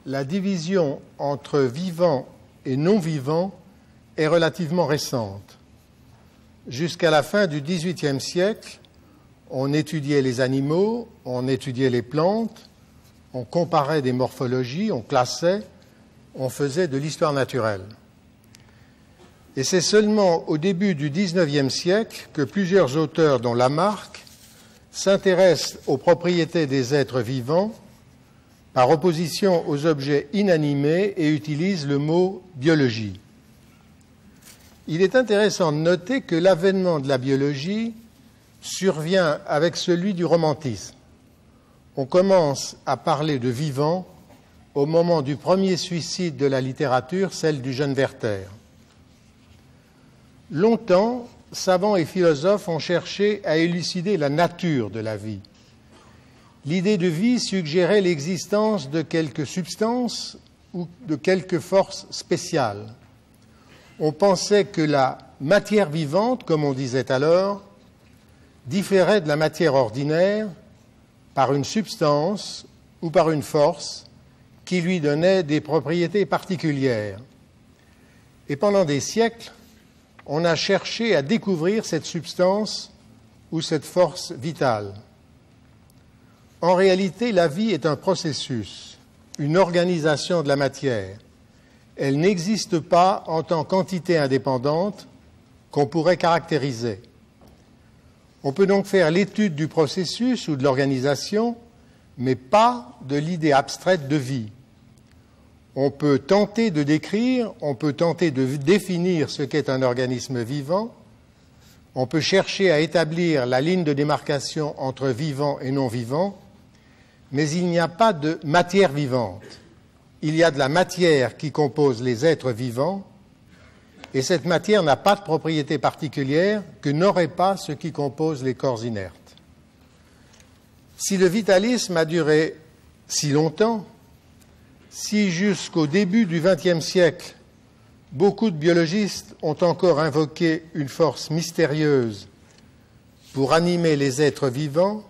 la division entre vivant et non-vivant est relativement récente. Jusqu'à la fin du XVIIIe siècle, on étudiait les animaux, on étudiait les plantes, on comparait des morphologies, on classait, on faisait de l'histoire naturelle. Et c'est seulement au début du XIXe siècle que plusieurs auteurs, dont Lamarck, s'intéressent aux propriétés des êtres vivants par opposition aux objets inanimés et utilisent le mot biologie. Il est intéressant de noter que l'avènement de la biologie survient avec celui du romantisme. On commence à parler de vivant au moment du premier suicide de la littérature, celle du jeune Werther. Longtemps, savants et philosophes ont cherché à élucider la nature de la vie. L'idée de vie suggérait l'existence de quelque substance ou de quelque force spéciale. On pensait que la matière vivante, comme on disait alors, différait de la matière ordinaire par une substance ou par une force qui lui donnait des propriétés particulières. Et pendant des siècles, on a cherché à découvrir cette substance ou cette force vitale. En réalité, la vie est un processus, une organisation de la matière. Elle n'existe pas en tant qu'entité indépendante qu'on pourrait caractériser. On peut donc faire l'étude du processus ou de l'organisation, mais pas de l'idée abstraite de vie. On peut tenter de décrire, on peut tenter de définir ce qu'est un organisme vivant, on peut chercher à établir la ligne de démarcation entre vivant et non-vivant, mais il n'y a pas de matière vivante. Il y a de la matière qui compose les êtres vivants, et cette matière n'a pas de propriété particulière que n'aurait pas ce qui compose les corps inertes. Si le vitalisme a duré si longtemps, si jusqu'au début du XXe siècle, beaucoup de biologistes ont encore invoqué une force mystérieuse pour animer les êtres vivants,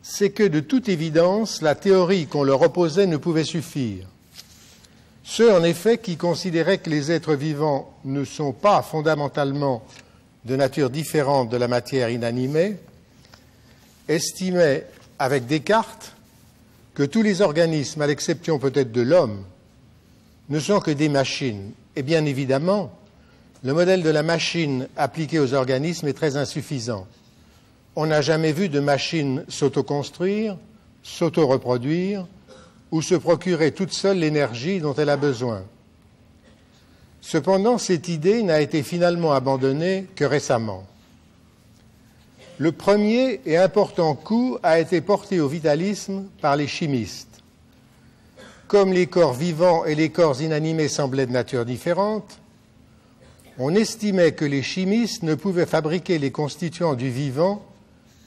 c'est que de toute évidence, la théorie qu'on leur opposait ne pouvait suffire. Ceux, en effet, qui considéraient que les êtres vivants ne sont pas fondamentalement de nature différente de la matière inanimée, estimaient, avec Descartes, que tous les organismes, à l'exception peut-être de l'homme, ne sont que des machines. Et bien évidemment, le modèle de la machine appliqué aux organismes est très insuffisant. On n'a jamais vu de machine s'autoconstruire, s'auto-reproduire ou se procurer toute seule l'énergie dont elle a besoin. Cependant, cette idée n'a été finalement abandonnée que récemment. Le premier et important coup a été porté au vitalisme par les chimistes. Comme les corps vivants et les corps inanimés semblaient de nature différente, on estimait que les chimistes ne pouvaient fabriquer les constituants du vivant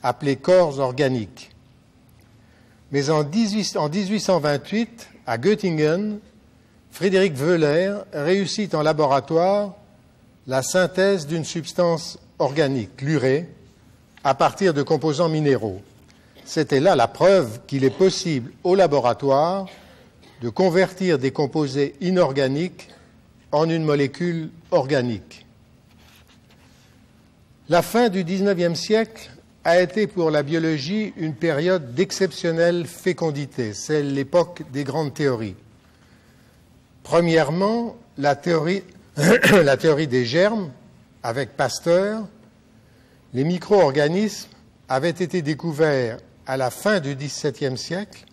appelés corps organiques. Mais en 1828, à Göttingen, Friedrich Wöhler réussit en laboratoire la synthèse d'une substance organique, l'urée, à partir de composants minéraux. C'était là la preuve qu'il est possible au laboratoire de convertir des composés inorganiques en une molécule organique. La fin du XIXe siècle a été pour la biologie une période d'exceptionnelle fécondité. C'est l'époque des grandes théories. Premièrement, la théorie des germes, avec Pasteur. Les micro-organismes avaient été découverts à la fin du XVIIe siècle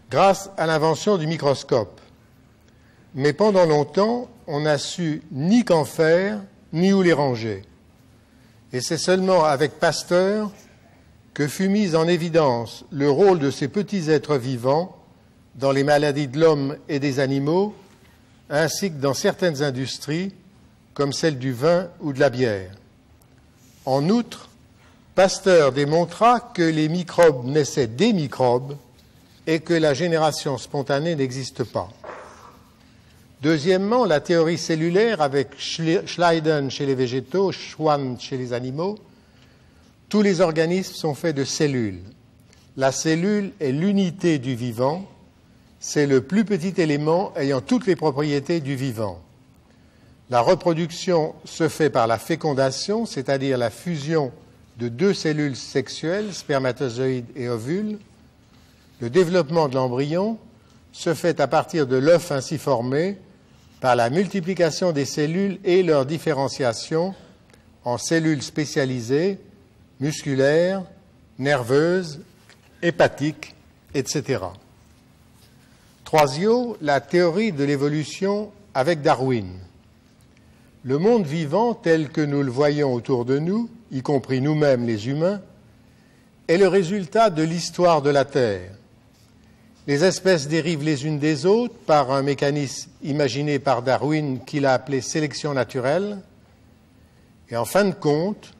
grâce à l'invention du microscope. Mais pendant longtemps, on n'a su ni qu'en faire, ni où les ranger. Et c'est seulement avec Pasteur que fut mis en évidence le rôle de ces petits êtres vivants dans les maladies de l'homme et des animaux, ainsi que dans certaines industries, comme celle du vin ou de la bière. En outre, Pasteur démontra que les microbes naissaient des microbes et que la génération spontanée n'existe pas. Deuxièmement, la théorie cellulaire avec Schleiden chez les végétaux, Schwann chez les animaux. Tous les organismes sont faits de cellules. La cellule est l'unité du vivant. c'est le plus petit élément ayant toutes les propriétés du vivant. La reproduction se fait par la fécondation, c'est-à-dire la fusion de deux cellules sexuelles, spermatozoïdes et ovules. Le développement de l'embryon se fait à partir de l'œuf ainsi formé par la multiplication des cellules et leur différenciation en cellules spécialisées, musculaires, nerveuses, hépatiques, etc. Troisio, la théorie de l'évolution avec Darwin. Le monde vivant tel que nous le voyons autour de nous, y compris nous-mêmes les humains, est le résultat de l'histoire de la Terre. Les espèces dérivent les unes des autres par un mécanisme imaginé par Darwin qu'il a appelé sélection naturelle. Et en fin de compte,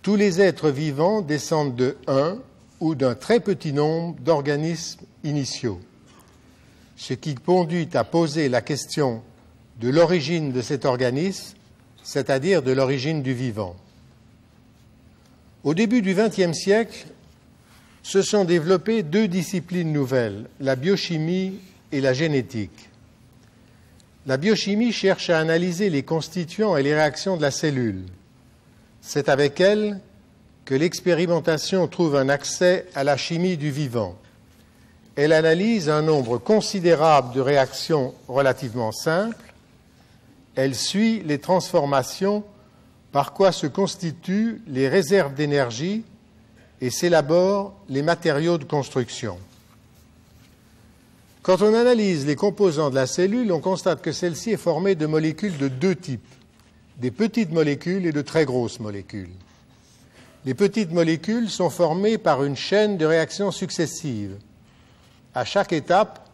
tous les êtres vivants descendent de un ou d'un très petit nombre d'organismes initiaux, ce qui conduit à poser la question de l'origine de cet organisme, c'est-à-dire de l'origine du vivant. Au début du XXe siècle, se sont développées deux disciplines nouvelles, la biochimie et la génétique. La biochimie cherche à analyser les constituants et les réactions de la cellule. C'est avec elle que l'expérimentation trouve un accès à la chimie du vivant. Elle analyse un nombre considérable de réactions relativement simples. Elle suit les transformations par quoi se constituent les réserves d'énergie et s'élaborent les matériaux de construction. Quand on analyse les composants de la cellule, on constate que celle-ci est formée de molécules de deux types, des petites molécules et de très grosses molécules. Les petites molécules sont formées par une chaîne de réactions successives. À chaque étape,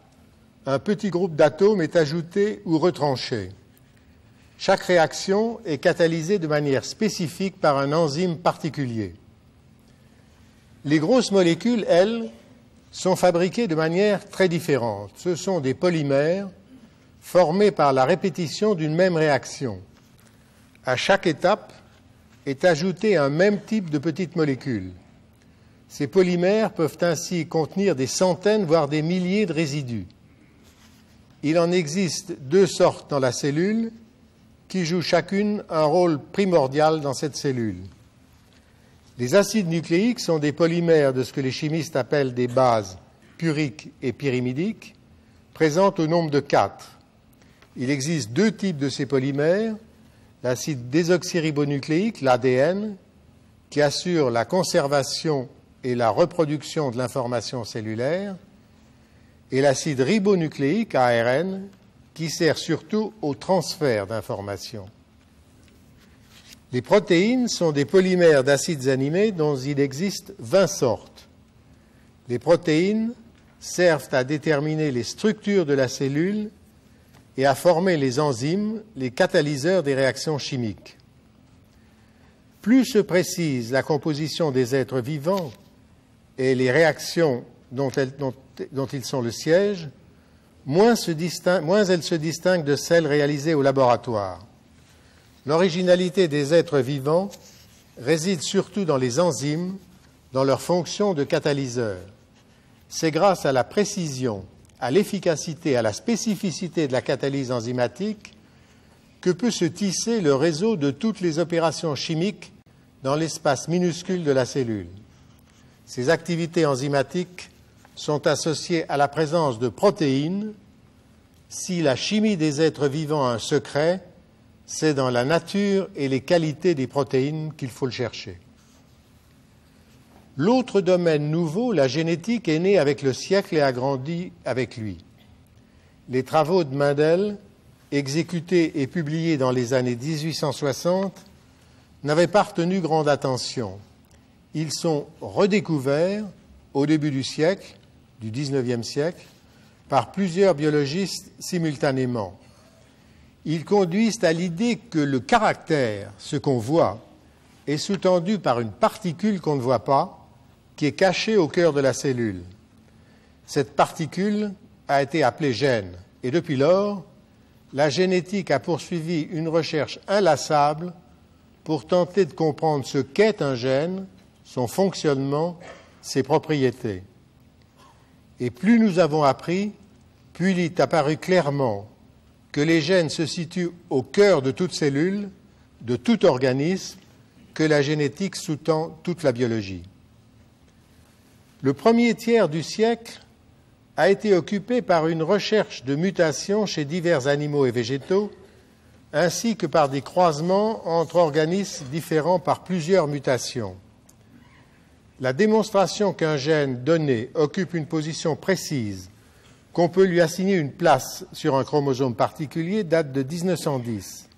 un petit groupe d'atomes est ajouté ou retranché. Chaque réaction est catalysée de manière spécifique par un enzyme particulier. Les grosses molécules, elles, sont fabriquées de manière très différente. Ce sont des polymères formés par la répétition d'une même réaction. À chaque étape est ajouté un même type de petites molécules. Ces polymères peuvent ainsi contenir des centaines, voire des milliers de résidus. Il en existe deux sortes dans la cellule qui jouent chacune un rôle primordial dans cette cellule. Les acides nucléiques sont des polymères de ce que les chimistes appellent des bases puriques et pyrimidiques, présentes au nombre de 4. Il existe deux types de ces polymères, l'acide désoxyribonucléique, l'ADN, qui assure la conservation et la reproduction de l'information cellulaire, et l'acide ribonucléique, ARN, qui sert surtout au transfert d'informations. Les protéines sont des polymères d'acides aminés dont il existe 20 sortes. Les protéines servent à déterminer les structures de la cellule et à former les enzymes, les catalyseurs des réactions chimiques. Plus se précise la composition des êtres vivants et les réactions dont ils sont le siège, moins elles se distinguent de celles réalisées au laboratoire. L'originalité des êtres vivants réside surtout dans les enzymes, dans leur fonction de catalyseur. C'est grâce à la précision, à l'efficacité, à la spécificité de la catalyse enzymatique que peut se tisser le réseau de toutes les opérations chimiques dans l'espace minuscule de la cellule. Ces activités enzymatiques sont associées à la présence de protéines. Si la chimie des êtres vivants a un secret, c'est dans la nature et les qualités des protéines qu'il faut le chercher. L'autre domaine nouveau, la génétique, est né avec le siècle et a grandi avec lui. Les travaux de Mendel, exécutés et publiés dans les années 1860, n'avaient pas retenu grande attention. Ils sont redécouverts au début du siècle, du XIXe siècle, par plusieurs biologistes simultanément. Ils conduisent à l'idée que le caractère, ce qu'on voit, est sous-tendu par une particule qu'on ne voit pas, qui est cachée au cœur de la cellule. Cette particule a été appelée gène, et depuis lors, la génétique a poursuivi une recherche inlassable pour tenter de comprendre ce qu'est un gène, son fonctionnement, ses propriétés. Et plus nous avons appris, puis il est apparu clairement que les gènes se situent au cœur de toute cellule, de tout organisme, que la génétique sous-tend toute la biologie. Le premier tiers du siècle a été occupé par une recherche de mutations chez divers animaux et végétaux, ainsi que par des croisements entre organismes différents par plusieurs mutations. La démonstration qu'un gène donné occupe une position précise, qu'on peut lui assigner une place sur un chromosome particulier, date de 1910.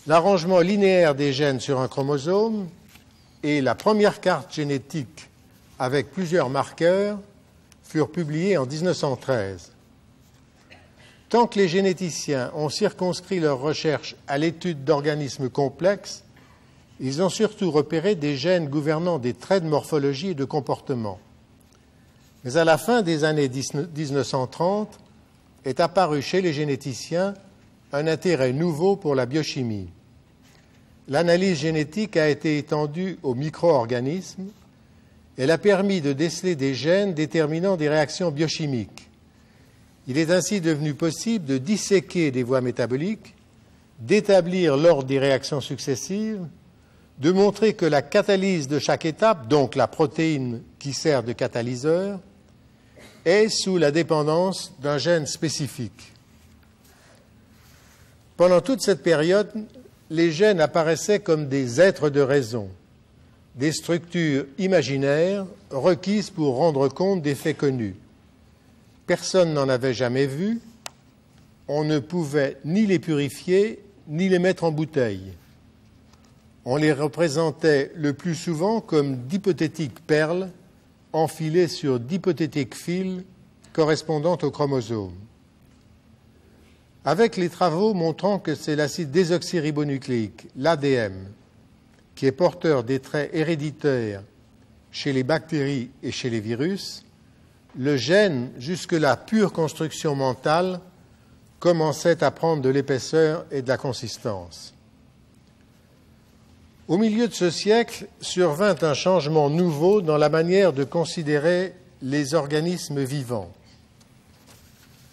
L'arrangement linéaire des gènes sur un chromosome et la première carte génétique avec plusieurs marqueurs furent publiés en 1913. Tant que les généticiens ont circonscrit leurs recherches à l'étude d'organismes complexes, ils ont surtout repéré des gènes gouvernant des traits de morphologie et de comportement. Mais à la fin des années 1930, est apparu chez les généticiens un intérêt nouveau pour la biochimie. L'analyse génétique a été étendue aux micro-organismes. Elle a permis de déceler des gènes déterminant des réactions biochimiques. Il est ainsi devenu possible de disséquer des voies métaboliques, d'établir l'ordre des réactions successives, de montrer que la catalyse de chaque étape, donc la protéine qui sert de catalyseur, est sous la dépendance d'un gène spécifique. Pendant toute cette période, les gènes apparaissaient comme des êtres de raison, des structures imaginaires requises pour rendre compte des faits connus. Personne n'en avait jamais vu, on ne pouvait ni les purifier, ni les mettre en bouteille. On les représentait le plus souvent comme d'hypothétiques perles enfilées sur d'hypothétiques fils correspondant aux chromosomes. Avec les travaux montrant que c'est l'acide désoxyribonucléique, l'ADN, qui est porteur des traits héréditaires chez les bactéries et chez les virus, le gène, jusque-là pure construction mentale, commençait à prendre de l'épaisseur et de la consistance. Au milieu de ce siècle survint un changement nouveau dans la manière de considérer les organismes vivants.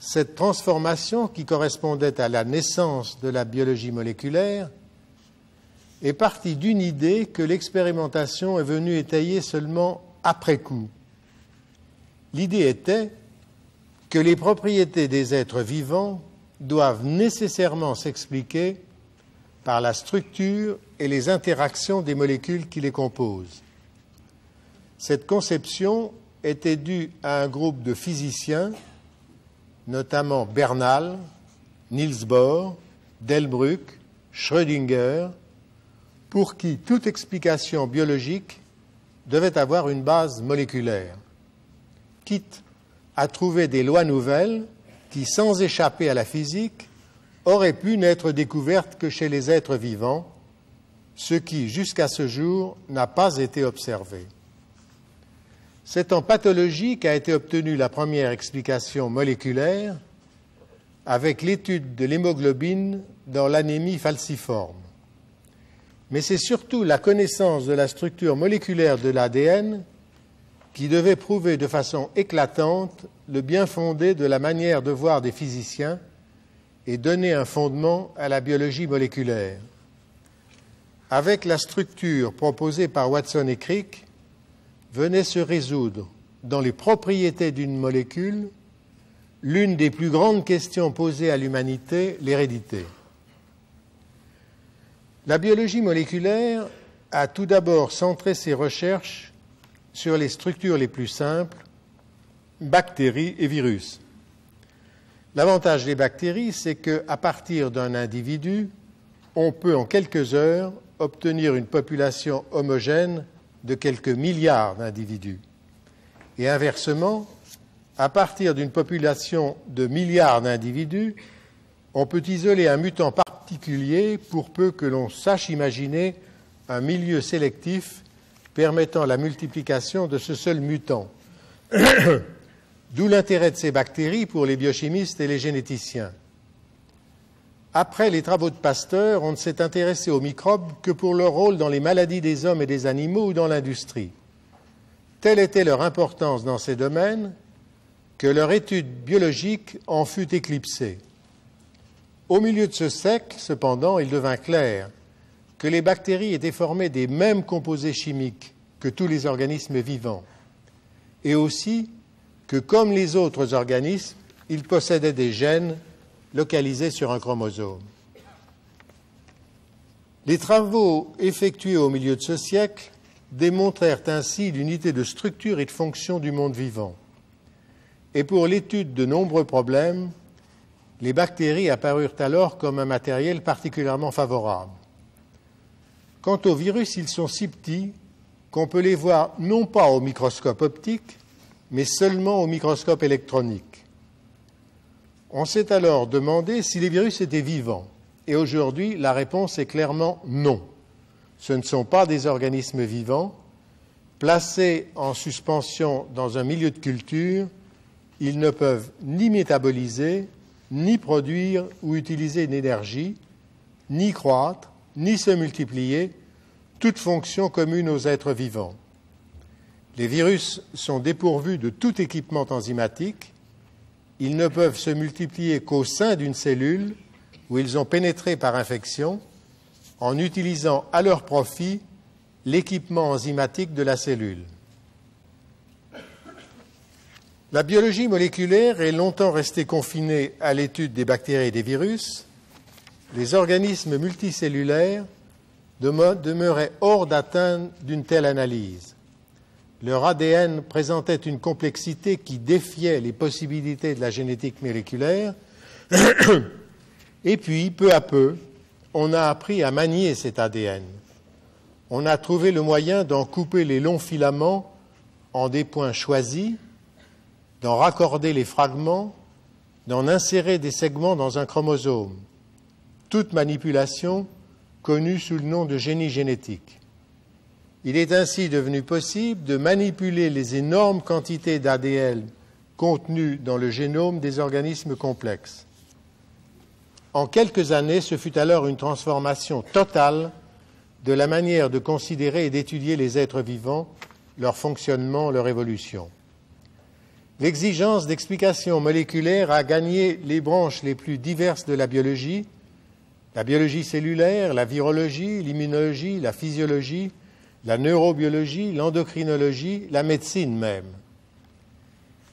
Cette transformation, qui correspondait à la naissance de la biologie moléculaire, est partie d'une idée que l'expérimentation est venue étayer seulement après coup. L'idée était que les propriétés des êtres vivants doivent nécessairement s'expliquer par la structure et les interactions des molécules qui les composent. Cette conception était due à un groupe de physiciens, notamment Bernal, Niels Bohr, Delbrück, Schrödinger, pour qui toute explication biologique devait avoir une base moléculaire, quitte à trouver des lois nouvelles qui, sans échapper à la physique, auraient pu n'être découvertes que chez les êtres vivants, ce qui, jusqu'à ce jour, n'a pas été observé. C'est en pathologie qu'a été obtenue la première explication moléculaire avec l'étude de l'hémoglobine dans l'anémie falciforme. Mais c'est surtout la connaissance de la structure moléculaire de l'ADN qui devait prouver de façon éclatante le bien-fondé de la manière de voir des physiciens et donner un fondement à la biologie moléculaire. Avec la structure proposée par Watson et Crick, venait se résoudre dans les propriétés d'une molécule l'une des plus grandes questions posées à l'humanité, l'hérédité. La biologie moléculaire a tout d'abord centré ses recherches sur les structures les plus simples, bactéries et virus. L'avantage des bactéries, c'est qu'à partir d'un individu, on peut en quelques heures obtenir une population homogène de quelques milliards d'individus. Et inversement, à partir d'une population de milliards d'individus, on peut isoler un mutant particulier pour peu que l'on sache imaginer un milieu sélectif permettant la multiplication de ce seul mutant. D'où l'intérêt de ces bactéries pour les biochimistes et les généticiens. Après les travaux de Pasteur, on ne s'est intéressé aux microbes que pour leur rôle dans les maladies des hommes et des animaux ou dans l'industrie. Telle était leur importance dans ces domaines que leur étude biologique en fut éclipsée. Au milieu de ce siècle, cependant, il devint clair que les bactéries étaient formées des mêmes composés chimiques que tous les organismes vivants, et aussi que, comme les autres organismes, ils possédaient des gènes localisés sur un chromosome. Les travaux effectués au milieu de ce siècle démontrèrent ainsi l'unité de structure et de fonction du monde vivant. Et pour l'étude de nombreux problèmes, les bactéries apparurent alors comme un matériel particulièrement favorable. Quant aux virus, ils sont si petits qu'on peut les voir non pas au microscope optique, mais seulement au microscope électronique. On s'est alors demandé si les virus étaient vivants. Et aujourd'hui, la réponse est clairement non. Ce ne sont pas des organismes vivants. Placés en suspension dans un milieu de culture, ils ne peuvent ni métaboliser, ni produire ou utiliser une énergie, ni croître, ni se multiplier, toute fonction commune aux êtres vivants. Les virus sont dépourvus de tout équipement enzymatique. Ils ne peuvent se multiplier qu'au sein d'une cellule où ils ont pénétré par infection en utilisant à leur profit l'équipement enzymatique de la cellule. La biologie moléculaire est longtemps restée confinée à l'étude des bactéries et des virus. Les organismes multicellulaires demeuraient hors d'atteinte d'une telle analyse. Leur ADN présentait une complexité qui défiait les possibilités de la génétique moléculaire. Et puis, peu à peu, on a appris à manier cet ADN. On a trouvé le moyen d'en couper les longs filaments en des points choisis, d'en raccorder les fragments, d'en insérer des segments dans un chromosome. Toute manipulation connue sous le nom de génie génétique. Il est ainsi devenu possible de manipuler les énormes quantités d'ADN contenues dans le génome des organismes complexes. En quelques années, ce fut alors une transformation totale de la manière de considérer et d'étudier les êtres vivants, leur fonctionnement, leur évolution. L'exigence d'explications moléculaires a gagné les branches les plus diverses de la biologie cellulaire, la virologie, l'immunologie, la physiologie, la neurobiologie, l'endocrinologie, la médecine même.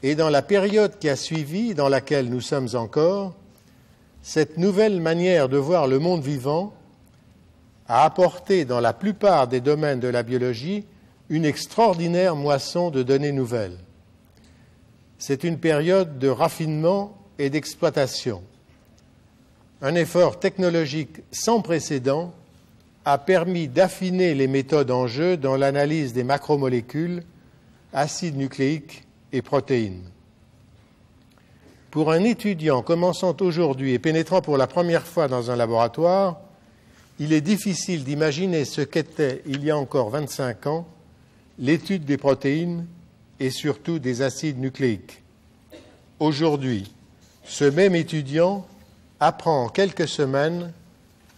Et dans la période qui a suivi, dans laquelle nous sommes encore, cette nouvelle manière de voir le monde vivant a apporté dans la plupart des domaines de la biologie une extraordinaire moisson de données nouvelles. C'est une période de raffinement et d'exploitation. Un effort technologique sans précédent a permis d'affiner les méthodes en jeu dans l'analyse des macromolécules, acides nucléiques et protéines. Pour un étudiant commençant aujourd'hui et pénétrant pour la première fois dans un laboratoire, il est difficile d'imaginer ce qu'était, il y a encore 25 ans, l'étude des protéines et surtout des acides nucléiques. Aujourd'hui, ce même étudiant apprend en quelques semaines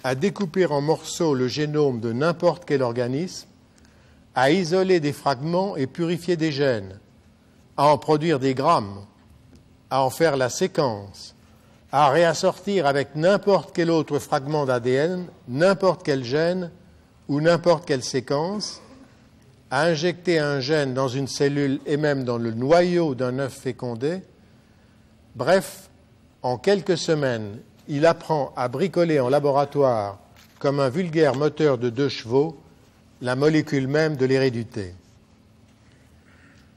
à découper en morceaux le génome de n'importe quel organisme, à isoler des fragments et purifier des gènes, à en produire des grammes, à en faire la séquence, à réassortir avec n'importe quel autre fragment d'ADN, n'importe quel gène ou n'importe quelle séquence, à injecter un gène dans une cellule et même dans le noyau d'un œuf fécondé. Bref, en quelques semaines, il apprend à bricoler en laboratoire, comme un vulgaire moteur de 2 chevaux, la molécule même de l'hérédité.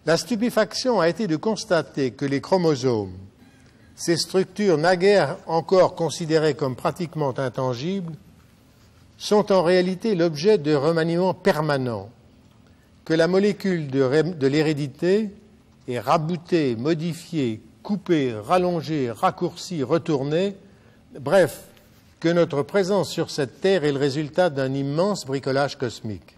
La stupéfaction a été de constater que les chromosomes, ces structures naguère encore considérées comme pratiquement intangibles, sont en réalité l'objet de remaniements permanents, que la molécule de l'hérédité est raboutée, modifiée, coupée, rallongée, raccourcie, retournée, bref, que notre présence sur cette Terre est le résultat d'un immense bricolage cosmique.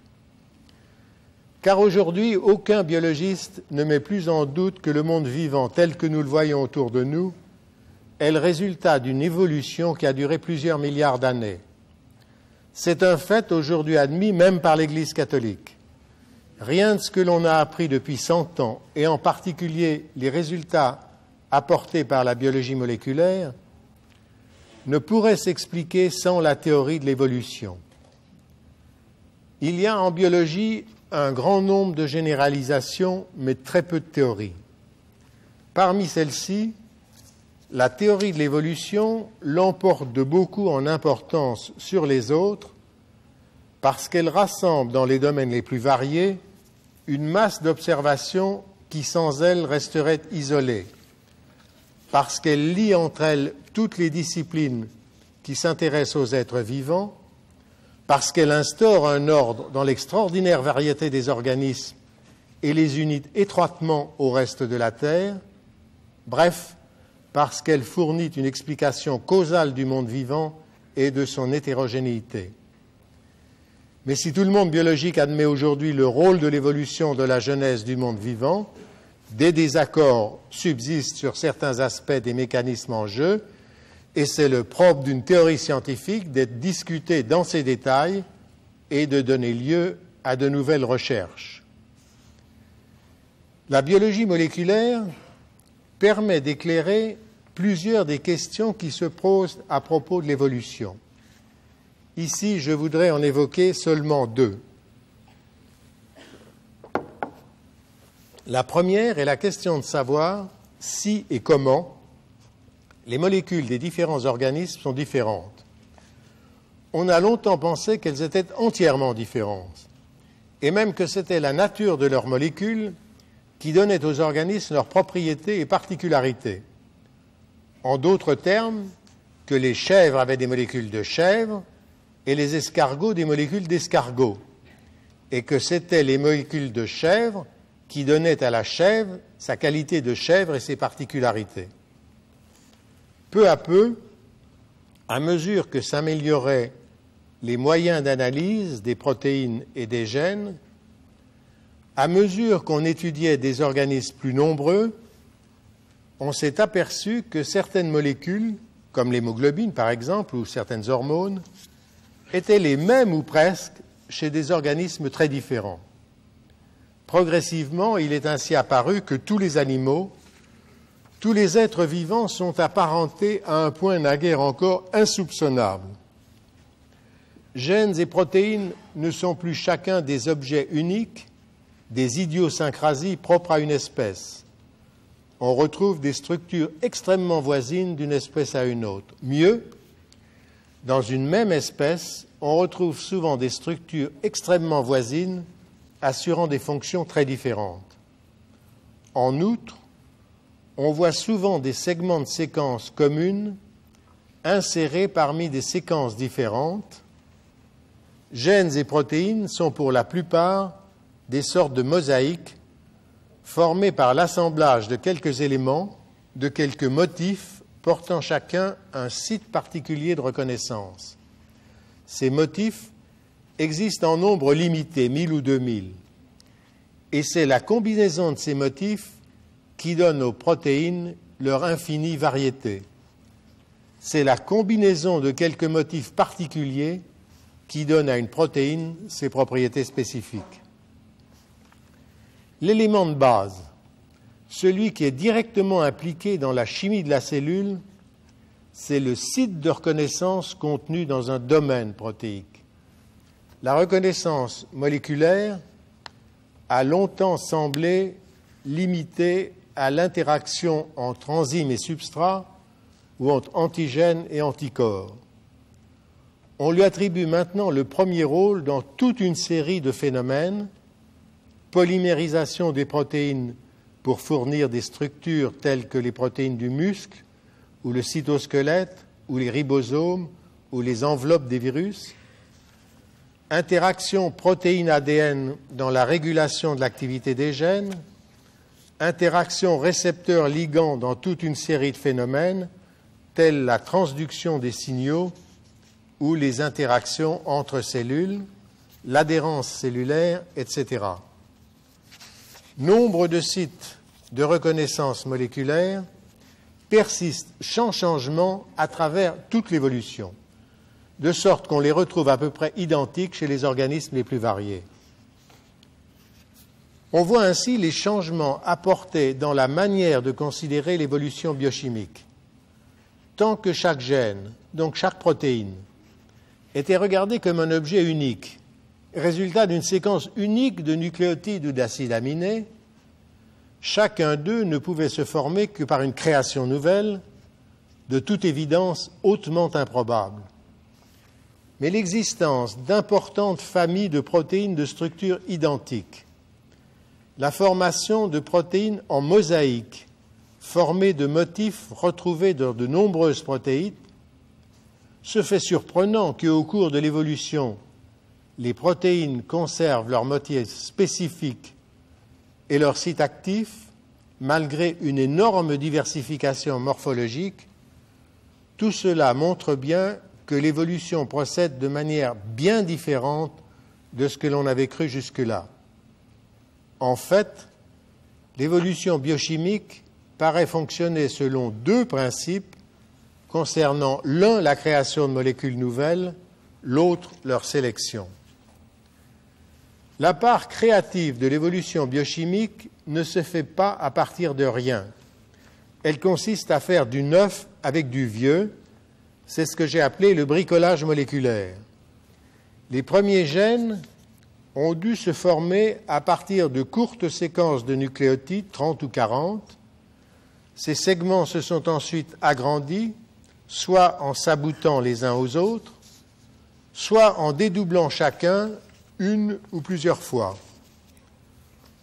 Car aujourd'hui, aucun biologiste ne met plus en doute que le monde vivant tel que nous le voyons autour de nous est le résultat d'une évolution qui a duré plusieurs milliards d'années. C'est un fait aujourd'hui admis même par l'Église catholique. Rien de ce que l'on a appris depuis 100 ans, et en particulier les résultats apportée par la biologie moléculaire ne pourrait s'expliquer sans la théorie de l'évolution. Il y a en biologie un grand nombre de généralisations, mais très peu de théories. Parmi celles-ci, la théorie de l'évolution l'emporte de beaucoup en importance sur les autres parce qu'elle rassemble dans les domaines les plus variés une masse d'observations qui sans elle resteraient isolées, parce qu'elle lie entre elles toutes les disciplines qui s'intéressent aux êtres vivants, parce qu'elle instaure un ordre dans l'extraordinaire variété des organismes et les unit étroitement au reste de la Terre, bref, parce qu'elle fournit une explication causale du monde vivant et de son hétérogénéité. Mais si tout le monde biologique admet aujourd'hui le rôle de l'évolution de la genèse du monde vivant, des désaccords subsistent sur certains aspects des mécanismes en jeu, et c'est le propre d'une théorie scientifique d'être discutée dans ses détails et de donner lieu à de nouvelles recherches. La biologie moléculaire permet d'éclairer plusieurs des questions qui se posent à propos de l'évolution. Ici, je voudrais en évoquer seulement deux. La première est la question de savoir si et comment les molécules des différents organismes sont différentes. On a longtemps pensé qu'elles étaient entièrement différentes, et même que c'était la nature de leurs molécules qui donnait aux organismes leurs propriétés et particularités. En d'autres termes, que les chèvres avaient des molécules de chèvres et les escargots des molécules d'escargots, et que c'étaient les molécules de chèvre qui donnaient à la chèvre sa qualité de chèvre et ses particularités. Peu à peu, à mesure que s'amélioraient les moyens d'analyse des protéines et des gènes, à mesure qu'on étudiait des organismes plus nombreux, on s'est aperçu que certaines molécules, comme l'hémoglobine par exemple, ou certaines hormones, étaient les mêmes ou presque chez des organismes très différents. Progressivement, il est ainsi apparu que tous les animaux, tous les êtres vivants sont apparentés à un point naguère encore insoupçonnable. Gènes et protéines ne sont plus chacun des objets uniques, des idiosyncrasies propres à une espèce. On retrouve des structures extrêmement voisines d'une espèce à une autre. Mieux, dans une même espèce, on retrouve souvent des structures extrêmement voisines assurant des fonctions très différentes. En outre, on voit souvent des segments de séquences communes insérés parmi des séquences différentes. Gènes et protéines sont pour la plupart des sortes de mosaïques formées par l'assemblage de quelques éléments, de quelques motifs portant chacun un site particulier de reconnaissance. Ces motifs existent en nombre limité, 1000 ou 2000, et c'est la combinaison de ces motifs qui donne aux protéines leur infinie variété. C'est la combinaison de quelques motifs particuliers qui donne à une protéine ses propriétés spécifiques. L'élément de base, celui qui est directement impliqué dans la chimie de la cellule, c'est le site de reconnaissance contenu dans un domaine protéique. La reconnaissance moléculaire a longtemps semblé limitée à l'interaction entre enzymes et substrats ou entre antigènes et anticorps. On lui attribue maintenant le premier rôle dans toute une série de phénomènes: polymérisation des protéines pour fournir des structures telles que les protéines du muscle, ou le cytosquelette, ou les ribosomes, ou les enveloppes des virus, interaction protéine-ADN dans la régulation de l'activité des gènes, interaction récepteur-ligand dans toute une série de phénomènes, tels la transduction des signaux ou les interactions entre cellules, l'adhérence cellulaire, etc. Nombre de sites de reconnaissance moléculaire persistent sans changement à travers toute l'évolution, de sorte qu'on les retrouve à peu près identiques chez les organismes les plus variés. On voit ainsi les changements apportés dans la manière de considérer l'évolution biochimique. Tant que chaque gène, donc chaque protéine, était regardé comme un objet unique, résultat d'une séquence unique de nucléotides ou d'acides aminés, chacun d'eux ne pouvait se former que par une création nouvelle, de toute évidence hautement improbable. Mais l'existence d'importantes familles de protéines de structure identique, la formation de protéines en mosaïque, formées de motifs retrouvés dans de nombreuses protéines, ce fait surprenant qu'au cours de l'évolution, les protéines conservent leurs motifs spécifiques et leur site actif, malgré une énorme diversification morphologique. Tout cela montre bien que l'évolution procède de manière bien différente de ce que l'on avait cru jusque-là. En fait, l'évolution biochimique paraît fonctionner selon deux principes concernant l'un la création de molécules nouvelles, l'autre leur sélection. La part créative de l'évolution biochimique ne se fait pas à partir de rien. Elle consiste à faire du neuf avec du vieux. C'est ce que j'ai appelé le bricolage moléculaire. Les premiers gènes ont dû se former à partir de courtes séquences de nucléotides, 30 ou 40. Ces segments se sont ensuite agrandis, soit en s'aboutant les uns aux autres, soit en dédoublant chacun une ou plusieurs fois.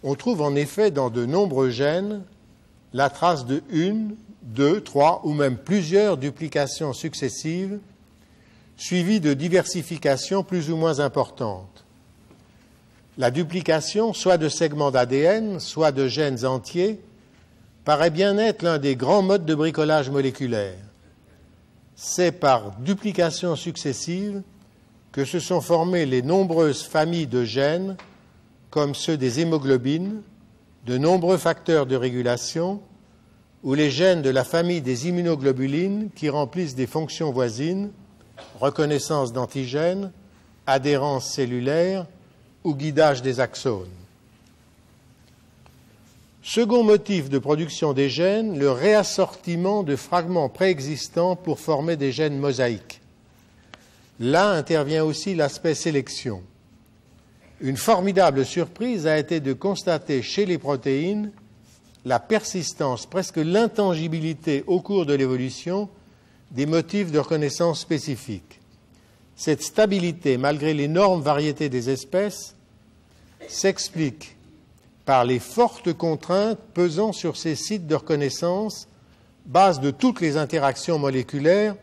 On trouve en effet dans de nombreux gènes la trace de une, deux, trois ou même plusieurs duplications successives, suivies de diversifications plus ou moins importantes. La duplication, soit de segments d'ADN, soit de gènes entiers, paraît bien être l'un des grands modes de bricolage moléculaire. C'est par duplication successive que se sont formées les nombreuses familles de gènes, comme ceux des hémoglobines, de nombreux facteurs de régulation, ou les gènes de la famille des immunoglobulines qui remplissent des fonctions voisines, reconnaissance d'antigènes, adhérence cellulaire ou guidage des axones. Second motif de production des gènes, le réassortiment de fragments préexistants pour former des gènes mosaïques. Là intervient aussi l'aspect sélection. Une formidable surprise a été de constater chez les protéines la persistance, presque l'intangibilité au cours de l'évolution des motifs de reconnaissance spécifiques. Cette stabilité, malgré l'énorme variété des espèces, s'explique par les fortes contraintes pesant sur ces sites de reconnaissance, base de toutes les interactions moléculaires,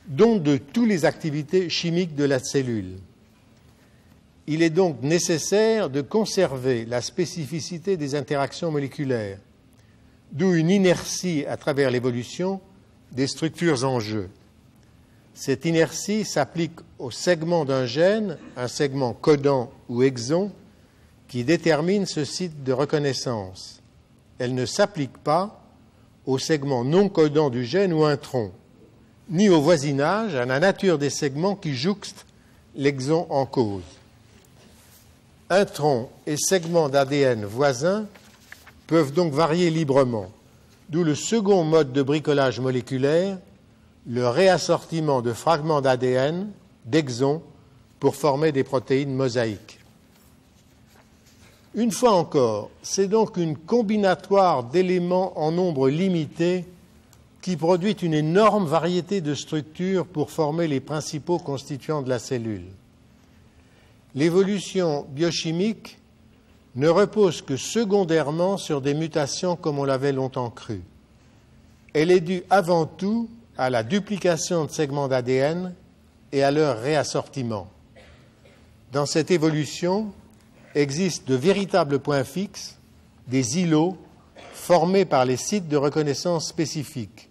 dont de toutes les activités chimiques de la cellule. Il est donc nécessaire de conserver la spécificité des interactions moléculaires, d'où une inertie à travers l'évolution des structures en jeu. Cette inertie s'applique au segment d'un gène, un segment codant ou exon, qui détermine ce site de reconnaissance. Elle ne s'applique pas au segment non codant du gène ou intron, ni au voisinage, à la nature des segments qui jouxtent l'exon en cause. Introns et segments d'ADN voisins peuvent donc varier librement, d'où le second mode de bricolage moléculaire, le réassortiment de fragments d'ADN, d'exons, pour former des protéines mosaïques. Une fois encore, c'est donc une combinatoire d'éléments en nombre limité qui produit une énorme variété de structures pour former les principaux constituants de la cellule. L'évolution biochimique ne repose que secondairement sur des mutations comme on l'avait longtemps cru. Elle est due avant tout à la duplication de segments d'ADN et à leur réassortiment. Dans cette évolution existent de véritables points fixes, des îlots formés par les sites de reconnaissance spécifiques.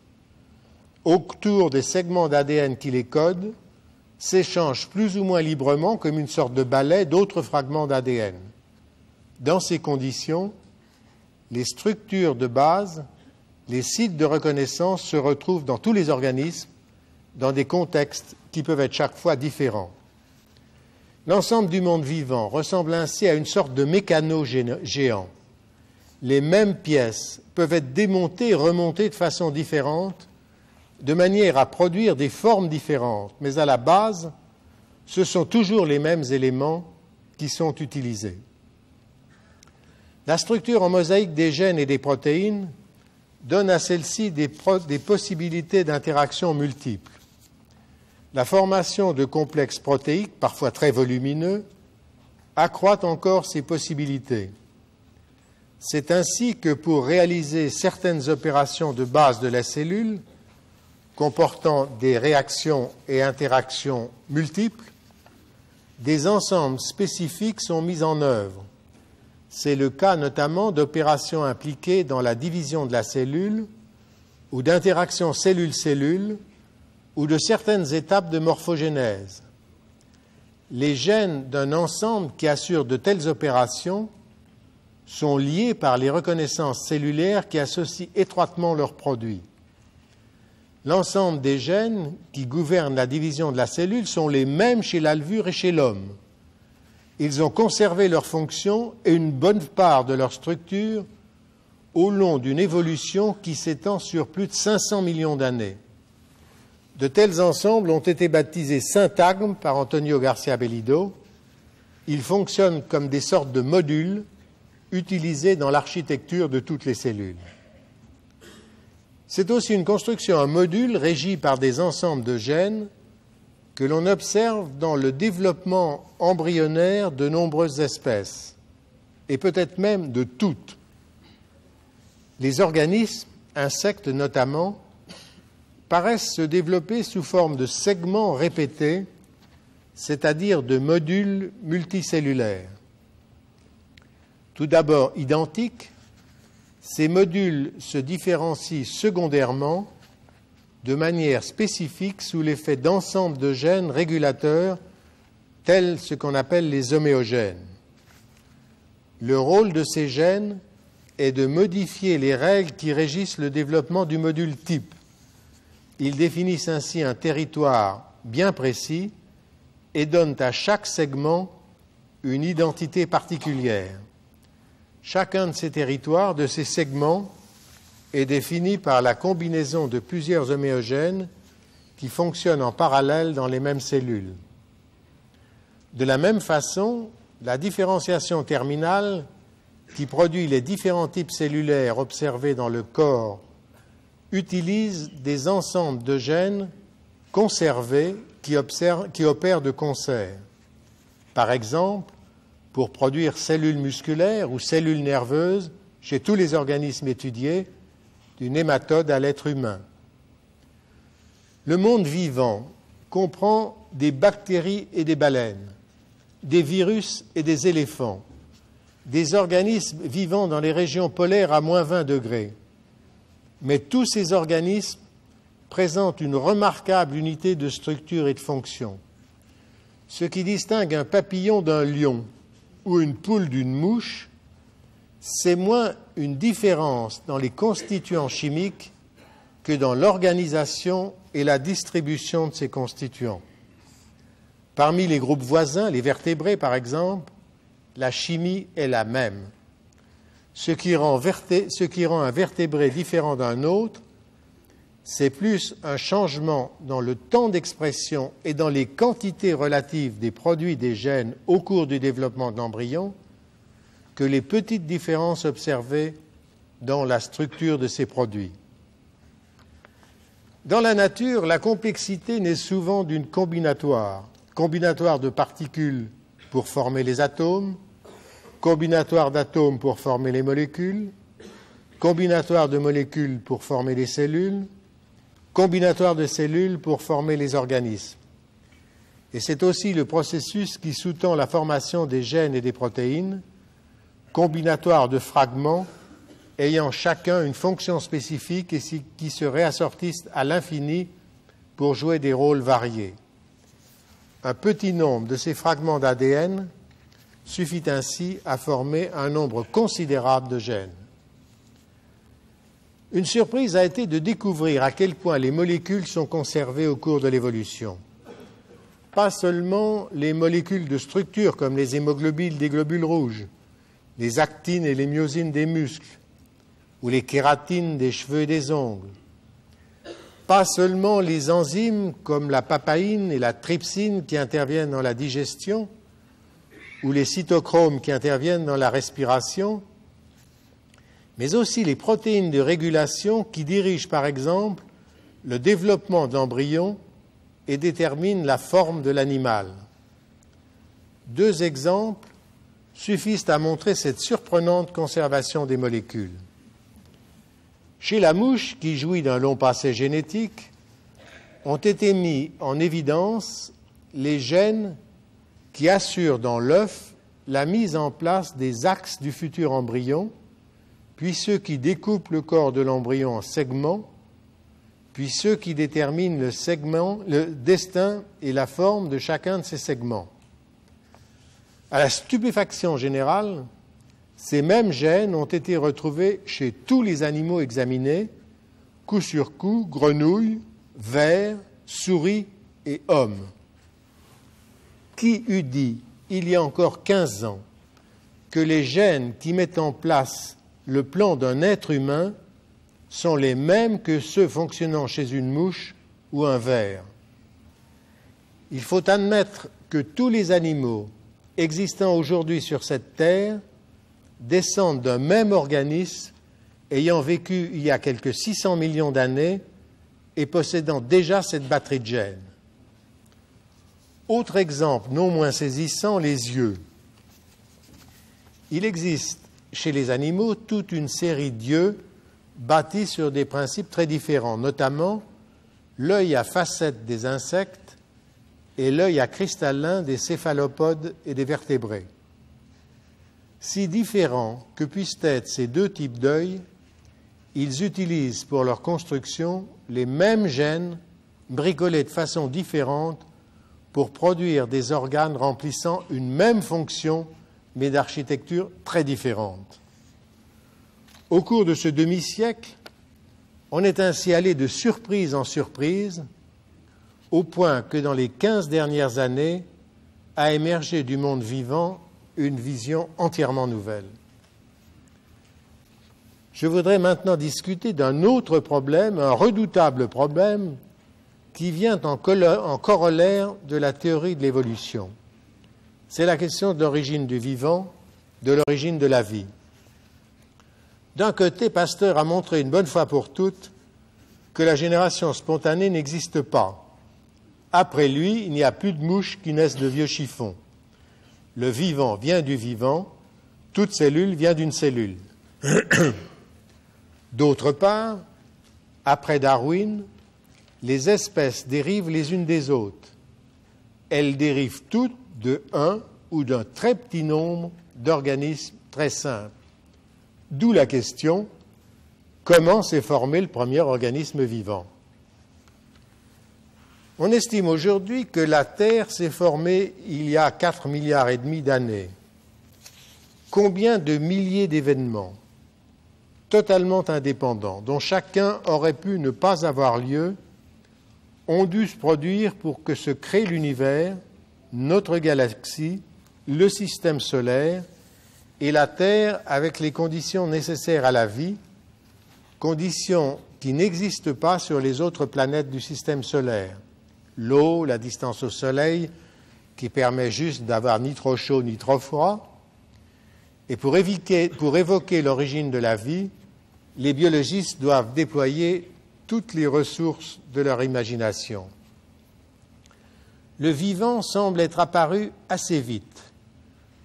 Autour des segments d'ADN qui les codent, s'échangent plus ou moins librement, comme une sorte de balai, d'autres fragments d'ADN. Dans ces conditions, les structures de base, les sites de reconnaissance se retrouvent dans tous les organismes, dans des contextes qui peuvent être chaque fois différents. L'ensemble du monde vivant ressemble ainsi à une sorte de mécano géant. les mêmes pièces peuvent être démontées et remontées de façon différente, de manière à produire des formes différentes, mais à la base, ce sont toujours les mêmes éléments qui sont utilisés. La structure en mosaïque des gènes et des protéines donne à celles-ci des possibilités d'interaction multiples. La formation de complexes protéiques, parfois très volumineux, accroît encore ces possibilités. C'est ainsi que pour réaliser certaines opérations de base de la cellule, comportant des réactions et interactions multiples, des ensembles spécifiques sont mis en œuvre. C'est le cas notamment d'opérations impliquées dans la division de la cellule ou d'interactions cellule-cellule ou de certaines étapes de morphogénèse. Les gènes d'un ensemble qui assure de telles opérations sont liés par les reconnaissances cellulaires qui associent étroitement leurs produits. L'ensemble des gènes qui gouvernent la division de la cellule sont les mêmes chez la levure et chez l'homme. Ils ont conservé leur fonction et une bonne part de leur structure au long d'une évolution qui s'étend sur plus de 500 millions d'années. De tels ensembles ont été baptisés syntagmes par Antonio Garcia Bellido. Ils fonctionnent comme des sortes de modules utilisés dans l'architecture de toutes les cellules. C'est aussi une construction, un module régi par des ensembles de gènes que l'on observe dans le développement embryonnaire de nombreuses espèces, et peut-être même de toutes. Les organismes, insectes notamment, paraissent se développer sous forme de segments répétés, c'est-à-dire de modules multicellulaires. Tout d'abord identiques, ces modules se différencient secondairement de manière spécifique sous l'effet d'ensembles de gènes régulateurs tels ce qu'on appelle les homéogènes. Le rôle de ces gènes est de modifier les règles qui régissent le développement du module type. Ils définissent ainsi un territoire bien précis et donnent à chaque segment une identité particulière. Chacun de ces territoires, de ces segments, est défini par la combinaison de plusieurs homéogènes qui fonctionnent en parallèle dans les mêmes cellules. De la même façon, la différenciation terminale qui produit les différents types cellulaires observés dans le corps utilise des ensembles de gènes conservés qui opèrent de concert. Par exemple, pour produire cellules musculaires ou cellules nerveuses chez tous les organismes étudiés, du nématode à l'être humain. Le monde vivant comprend des bactéries et des baleines, des virus et des éléphants, des organismes vivant dans les régions polaires à moins 20 degrés. Mais tous ces organismes présentent une remarquable unité de structure et de fonction. Ce qui distingue un papillon d'un lion ou une poule d'une mouche, c'est moins une différence dans les constituants chimiques que dans l'organisation et la distribution de ces constituants. Parmi les groupes voisins, les vertébrés par exemple, la chimie est la même. Ce qui rend un vertébré différent d'un autre, c'est plus un changement dans le temps d'expression et dans les quantités relatives des produits des gènes au cours du développement de l'embryon que les petites différences observées dans la structure de ces produits. Dans la nature, la complexité naît souvent d'une combinatoire de particules pour former les atomes, combinatoire d'atomes pour former les molécules, combinatoire de molécules pour former les cellules, combinatoire de cellules pour former les organismes. Et c'est aussi le processus qui sous-tend la formation des gènes et des protéines, combinatoire de fragments ayant chacun une fonction spécifique et qui se réassortissent à l'infini pour jouer des rôles variés. Un petit nombre de ces fragments d'ADN suffit ainsi à former un nombre considérable de gènes. Une surprise a été de découvrir à quel point les molécules sont conservées au cours de l'évolution. Pas seulement les molécules de structure comme les hémoglobines des globules rouges, les actines et les myosines des muscles, ou les kératines des cheveux et des ongles. Pas seulement les enzymes comme la papaïne et la trypsine qui interviennent dans la digestion, ou les cytochromes qui interviennent dans la respiration, mais aussi les protéines de régulation qui dirigent par exemple le développement de l'embryon et déterminent la forme de l'animal. 2 exemples suffisent à montrer cette surprenante conservation des molécules. Chez la mouche, qui jouit d'un long passé génétique, ont été mis en évidence les gènes qui assurent dans l'œuf la mise en place des axes du futur embryon, puis ceux qui découpent le corps de l'embryon en segments, puis ceux qui déterminent le destin et la forme de chacun de ces segments. À la stupéfaction générale, ces mêmes gènes ont été retrouvés chez tous les animaux examinés, coup sur coup, grenouilles, vers, souris et hommes. Qui eût dit, il y a encore 15 ans, que les gènes qui mettent en place le plan d'un être humain sont les mêmes que ceux fonctionnant chez une mouche ou un ver? Il faut admettre que tous les animaux existant aujourd'hui sur cette terre descendent d'un même organisme ayant vécu il y a quelques 600 millions d'années et possédant déjà cette batterie de gènes. Autre exemple non moins saisissant, les yeux. Il existe chez les animaux toute une série d'yeux bâtis sur des principes très différents, notamment l'œil à facettes des insectes et l'œil à cristallin des céphalopodes et des vertébrés. Si différents que puissent être ces 2 types d'œil, ils utilisent pour leur construction les mêmes gènes bricolés de façon différente pour produire des organes remplissant une même fonction, mais d'architecture très différente. Au cours de ce demi-siècle, on est ainsi allé de surprise en surprise, au point que dans les 15 dernières années a émergé du monde vivant une vision entièrement nouvelle. Je voudrais maintenant discuter d'un autre problème, un redoutable problème, qui vient en corollaire de la théorie de l'évolution. C'est la question de l'origine du vivant, de l'origine de la vie. D'un côté, Pasteur a montré une bonne fois pour toutes que la génération spontanée n'existe pas. Après lui, il n'y a plus de mouches qui naissent de vieux chiffons. Le vivant vient du vivant, toute cellule vient d'une cellule. D'autre part, après Darwin, les espèces dérivent les unes des autres. Elles dérivent toutes de un ou d'un très petit nombre d'organismes très simples. D'où la question, comment s'est formé le premier organisme vivant? On estime aujourd'hui que la Terre s'est formée il y a 4,5 milliards d'années. Combien de milliers d'événements totalement indépendants, dont chacun aurait pu ne pas avoir lieu, ont dû se produire pour que se crée l'univers, notre galaxie, le système solaire et la Terre avec les conditions nécessaires à la vie, conditions qui n'existent pas sur les autres planètes du système solaire. L'eau, la distance au Soleil, qui permet juste d'avoir ni trop chaud ni trop froid. Et pour évoquer l'origine de la vie, les biologistes doivent déployer toutes les ressources de leur imagination. Le vivant semble être apparu assez vite,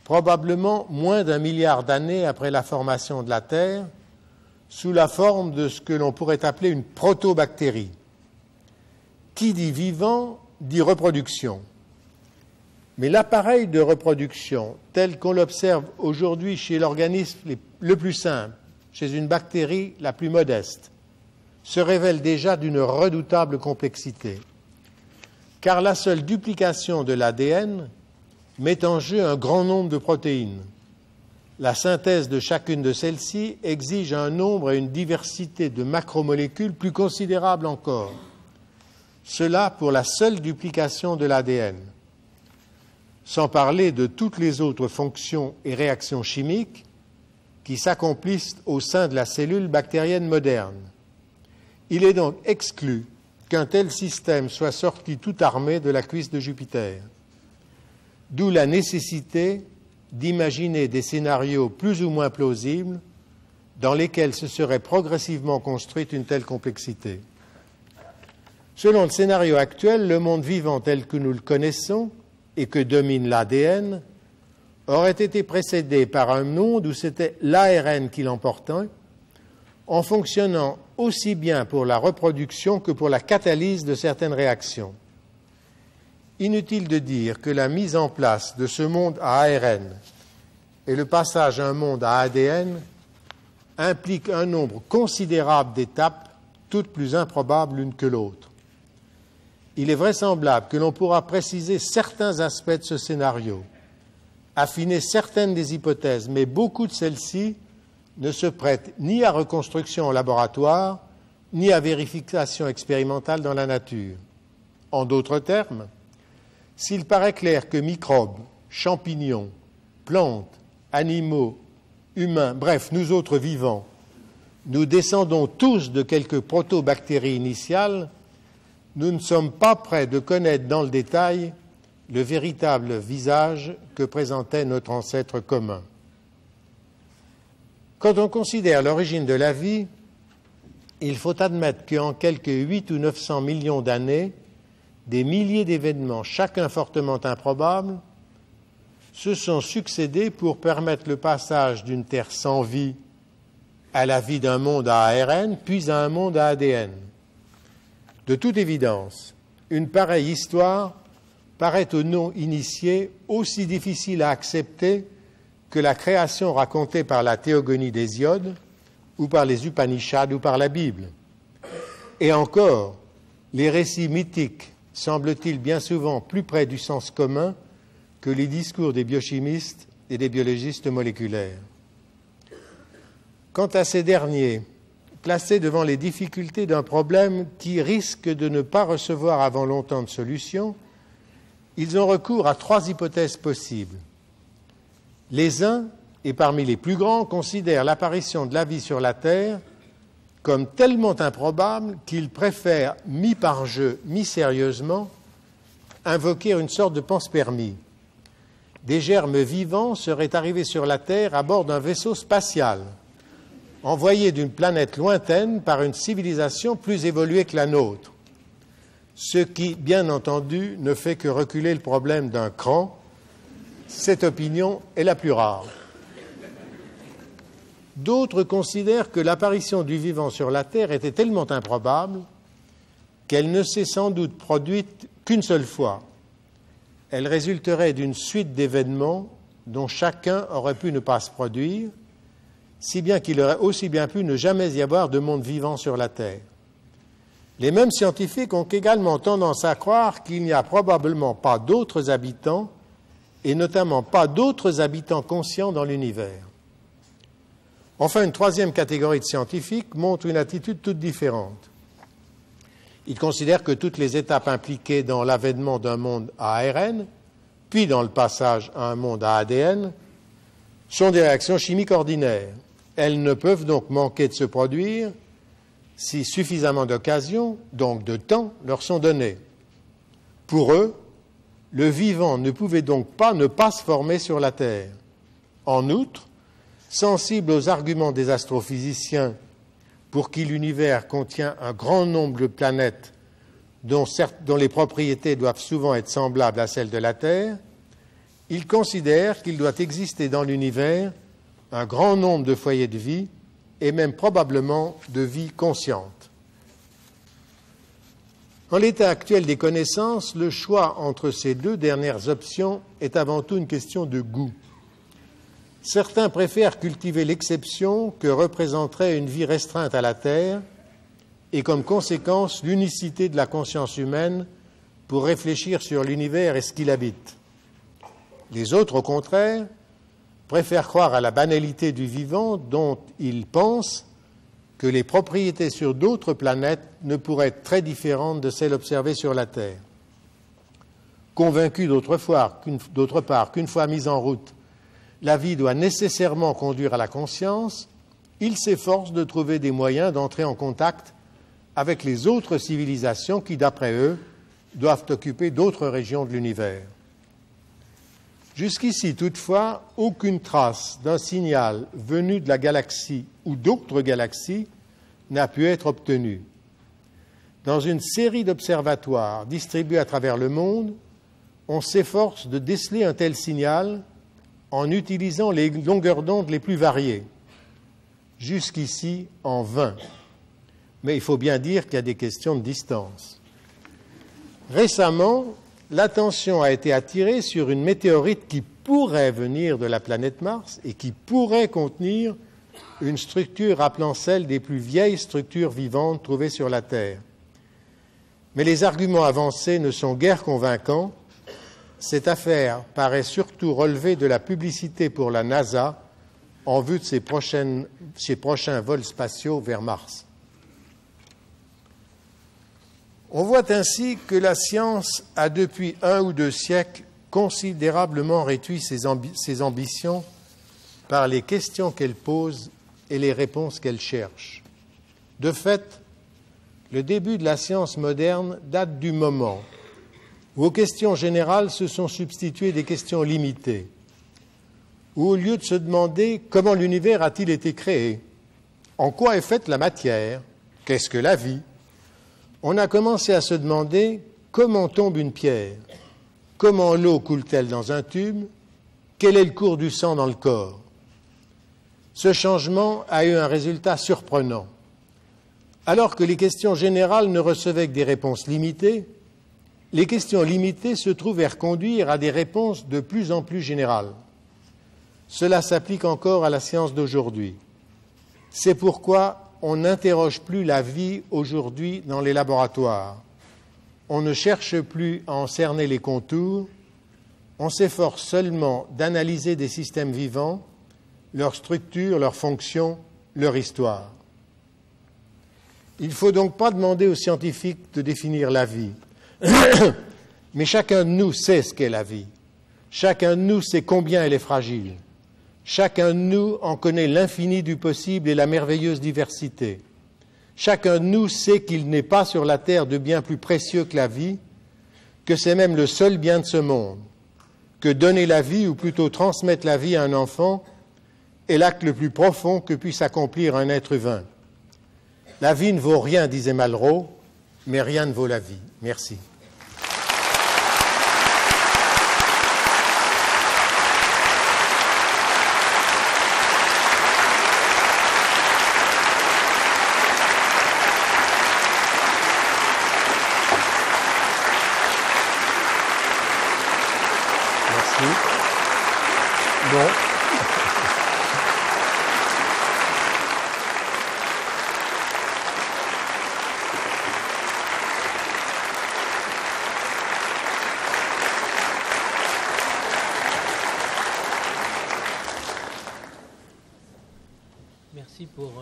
probablement moins d'1 milliard d'années après la formation de la Terre, sous la forme de ce que l'on pourrait appeler une protobactérie. Qui dit vivant dit reproduction. Mais l'appareil de reproduction, tel qu'on l'observe aujourd'hui chez l'organisme le plus simple, chez une bactérie la plus modeste, se révèle déjà d'une redoutable complexité. Car la seule duplication de l'ADN met en jeu un grand nombre de protéines. La synthèse de chacune de celles-ci exige un nombre et une diversité de macromolécules plus considérables encore. Cela pour la seule duplication de l'ADN. Sans parler de toutes les autres fonctions et réactions chimiques qui s'accomplissent au sein de la cellule bactérienne moderne. Il est donc exclu qu'un tel système soit sorti tout armé de la cuisse de Jupiter. D'où la nécessité d'imaginer des scénarios plus ou moins plausibles dans lesquels se serait progressivement construite une telle complexité. Selon le scénario actuel, le monde vivant tel que nous le connaissons et que domine l'ADN aurait été précédé par un monde où c'était l'ARN qui l'emportait, en fonctionnant aussi bien pour la reproduction que pour la catalyse de certaines réactions. Inutile de dire que la mise en place de ce monde à ARN et le passage à un monde à ADN implique un nombre considérable d'étapes, toutes plus improbables l'une que l'autre. Il est vraisemblable que l'on pourra préciser certains aspects de ce scénario, affiner certaines des hypothèses, mais beaucoup de celles-ci ne se prêtent ni à reconstruction en laboratoire, ni à vérification expérimentale dans la nature. En d'autres termes, s'il paraît clair que microbes, champignons, plantes, animaux, humains, bref, nous autres vivants, nous descendons tous de quelques protobactéries initiales, nous ne sommes pas prêts de connaître dans le détail le véritable visage que présentait notre ancêtre commun. Quand on considère l'origine de la vie, il faut admettre qu'en quelques 8 ou 900 millions d'années, des milliers d'événements, chacun fortement improbables, se sont succédés pour permettre le passage d'une Terre sans vie à la vie d'un monde à ARN, puis à un monde à ADN. De toute évidence, une pareille histoire paraît aux non-initiés aussi difficile à accepter que la création racontée par la théogonie d'Hésiode, ou par les Upanishads, ou par la Bible. Et encore, les récits mythiques semblent-ils bien souvent plus près du sens commun que les discours des biochimistes et des biologistes moléculaires. Quant à ces derniers, placés devant les difficultés d'un problème qui risque de ne pas recevoir avant longtemps de solution, ils ont recours à 3 hypothèses possibles. Les uns, et parmi les plus grands, considèrent l'apparition de la vie sur la Terre comme tellement improbable qu'ils préfèrent, mis par jeu, mis sérieusement, invoquer une sorte de panspermie. Des germes vivants seraient arrivés sur la Terre à bord d'un vaisseau spatial, envoyé d'une planète lointaine par une civilisation plus évoluée que la nôtre, ce qui, bien entendu, ne fait que reculer le problème d'un cran. Cette opinion est la plus rare. D'autres considèrent que l'apparition du vivant sur la Terre était tellement improbable qu'elle ne s'est sans doute produite qu'une seule fois. Elle résulterait d'une suite d'événements dont chacun aurait pu ne pas se produire, si bien qu'il aurait aussi bien pu ne jamais y avoir de monde vivant sur la Terre. Les mêmes scientifiques ont également tendance à croire qu'il n'y a probablement pas d'autres habitants, et notamment pas d'autres habitants conscients dans l'univers. Enfin, une troisième catégorie de scientifiques montre une attitude toute différente. Ils considèrent que toutes les étapes impliquées dans l'avènement d'un monde à ARN, puis dans le passage à un monde à ADN, sont des réactions chimiques ordinaires. Elles ne peuvent donc manquer de se produire si suffisamment d'occasions, donc de temps, leur sont données. Pour eux, le vivant ne pouvait donc pas ne pas se former sur la Terre. En outre, sensible aux arguments des astrophysiciens pour qui l'univers contient un grand nombre de planètes dont les propriétés doivent souvent être semblables à celles de la Terre, ils considèrent qu'il doit exister dans l'univers un grand nombre de foyers de vie et même probablement de vie consciente. En l'état actuel des connaissances, le choix entre ces 2 dernières options est avant tout une question de goût. Certains préfèrent cultiver l'exception que représenterait une vie restreinte à la Terre et comme conséquence l'unicité de la conscience humaine pour réfléchir sur l'univers et ce qu'il habite. Les autres, au contraire, préfèrent croire à la banalité du vivant dont ils pensent que les propriétés sur d'autres planètes ne pourraient être très différentes de celles observées sur la Terre. Convaincus d'autre part qu'une fois mise en route, la vie doit nécessairement conduire à la conscience, ils s'efforcent de trouver des moyens d'entrer en contact avec les autres civilisations qui, d'après eux, doivent occuper d'autres régions de l'univers. Jusqu'ici, toutefois, aucune trace d'un signal venu de la galaxie ou d'autres galaxies n'a pu être obtenue. Dans une série d'observatoires distribués à travers le monde, on s'efforce de déceler un tel signal en utilisant les longueurs d'onde les plus variées. Jusqu'ici, en vain. Mais il faut bien dire qu'il y a des questions de distance. Récemment, l'attention a été attirée sur une météorite qui pourrait venir de la planète Mars et qui pourrait contenir une structure rappelant celle des plus vieilles structures vivantes trouvées sur la Terre. Mais les arguments avancés ne sont guère convaincants. Cette affaire paraît surtout relever de la publicité pour la NASA en vue de ses prochains vols spatiaux vers Mars. On voit ainsi que la science a depuis 1 ou 2 siècles considérablement réduit ses ambitions par les questions qu'elle pose et les réponses qu'elle cherche. De fait, le début de la science moderne date du moment où aux questions générales se sont substituées des questions limitées, où au lieu de se demander comment l'univers a-t-il été créé, en quoi est faite la matière, qu'est-ce que la vie, on a commencé à se demander comment tombe une pierre, comment l'eau coule-t-elle dans un tube, quel est le cours du sang dans le corps. Ce changement a eu un résultat surprenant. Alors que les questions générales ne recevaient que des réponses limitées, les questions limitées se trouvèrent conduire à des réponses de plus en plus générales. Cela s'applique encore à la science d'aujourd'hui. C'est pourquoi on n'interroge plus la vie aujourd'hui dans les laboratoires. On ne cherche plus à en cerner les contours. On s'efforce seulement d'analyser des systèmes vivants, leur structure, leur fonction, leur histoire. Il ne faut donc pas demander aux scientifiques de définir la vie. Mais chacun de nous sait ce qu'est la vie. Chacun de nous sait combien elle est fragile. Chacun de nous en connaît l'infini du possible et la merveilleuse diversité. Chacun de nous sait qu'il n'est pas sur la terre de bien plus précieux que la vie, que c'est même le seul bien de ce monde, que donner la vie, ou plutôt transmettre la vie à un enfant, est l'acte le plus profond que puisse accomplir un être humain. La vie ne vaut rien, disait Malraux, mais rien ne vaut la vie. Merci. Bon. Merci pour...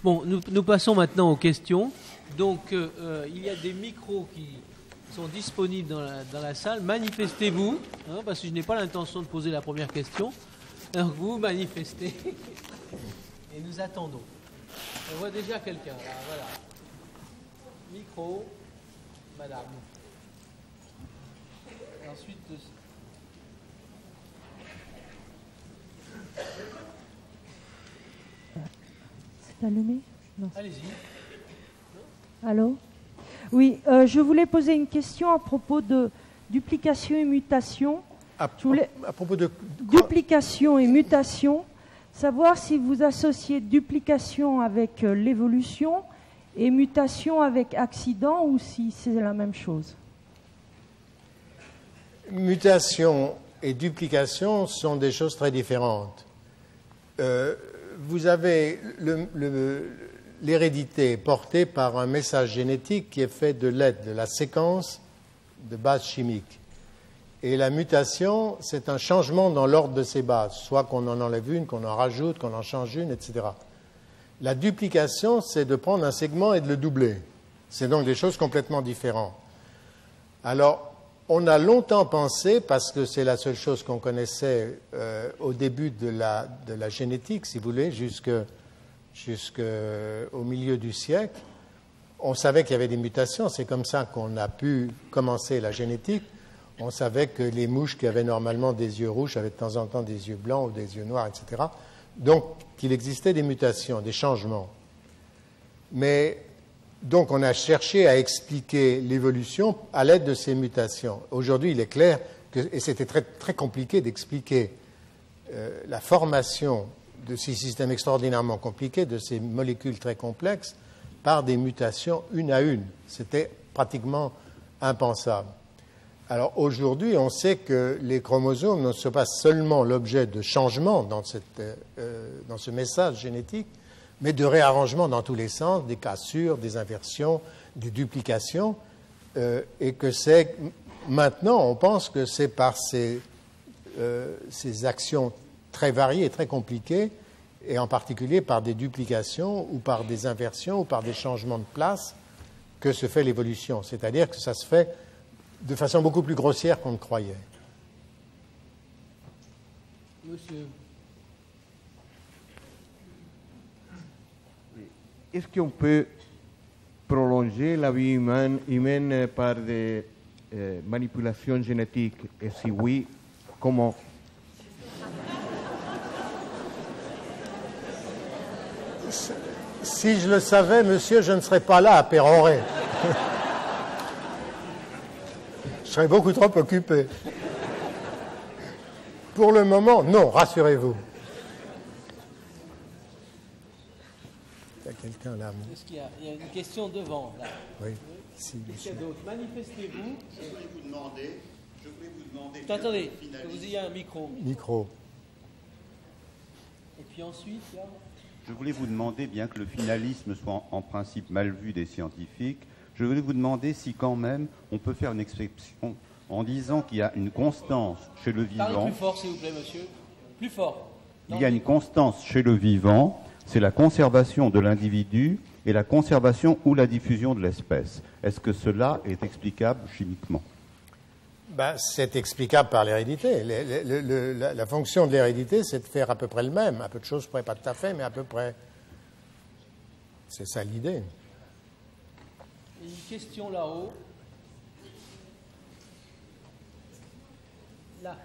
Bon, nous passons maintenant aux questions. Donc, il y a des micros qui sont disponibles dans la salle. Manifestez-vous, hein, parce que je n'ai pas l'intention de poser la première question. Alors, vous manifestez et nous attendons. On voit déjà quelqu'un, là, voilà. Micro, madame. Et ensuite... C'est allumé? Non. Allez-y. Allô? Oui, je voulais poser une question à propos de duplication et mutation. À propos de duplication et mutation, savoir si vous associez duplication avec l'évolution et mutation avec accident ou si c'est la même chose. Mutation et duplication sont des choses très différentes. Vous avez l'hérédité portée par un message génétique qui est fait de l'aide de la séquence de bases chimiques. Et la mutation, c'est un changement dans l'ordre de ces bases, soit qu'on en enlève une, qu'on en rajoute, qu'on en change une, etc. La duplication, c'est de prendre un segment et de le doubler. C'est donc des choses complètement différentes. Alors, On a longtemps pensé, parce que c'est la seule chose qu'on connaissait au début de la génétique, si vous voulez, jusqu'au milieu du siècle, on savait qu'il y avait des mutations. C'est comme ça qu'on a pu commencer la génétique. On savait que les mouches qui avaient normalement des yeux rouges avaient de temps en temps des yeux blancs ou des yeux noirs, etc. Donc, qu'il existait des mutations, des changements. Mais donc, on a cherché à expliquer l'évolution à l'aide de ces mutations. Aujourd'hui, il est clair que, et c'était très, très compliqué d'expliquer la formation de ces systèmes extraordinairement compliqués, de ces molécules très complexes, par des mutations une à une. C'était pratiquement impensable. Alors aujourd'hui, on sait que les chromosomes ne sont pas seulement l'objet de changements dans ce message génétique, mais de réarrangements dans tous les sens, des cassures, des inversions, des duplications, et que c'est maintenant, on pense que c'est par ces actions très variées et très compliquées, et en particulier par des duplications ou par des inversions ou par des changements de place, que se fait l'évolution. C'est-à-dire que ça se fait de façon beaucoup plus grossière qu'on ne croyait. Monsieur. Est-ce qu'on peut prolonger la vie humaine par des manipulations génétiques? Et si oui, comment? Si je le savais, monsieur, je ne serais pas là à pérorer. Je serais beaucoup trop occupé. Pour le moment, non, rassurez-vous. Il y a quelqu'un là. Est-ce qu'il y a une question devant, là? Oui. Si, Qu'est-ce qu'il y a d'autre? Manifestez-vous. Je voulais vous demander. Attendez, que vous ayez un micro. Micro. Et puis ensuite, là. Je voulais vous demander, bien que le finalisme soit en principe mal vu des scientifiques, je voulais vous demander si quand même on peut faire une exception en disant qu'il y a une constance chez le Parlez vivant. plus fort, s'il vous plaît, monsieur. Plus fort. Il y a une constance chez le vivant, c'est la conservation de l'individu et la conservation ou la diffusion de l'espèce. Est-ce que cela est explicable chimiquement? Ben, c'est explicable par l'hérédité. La fonction de l'hérédité, c'est de faire à peu près le même. À peu de choses près, pas tout à fait, mais à peu près. C'est ça l'idée. Une question là-haut. Là.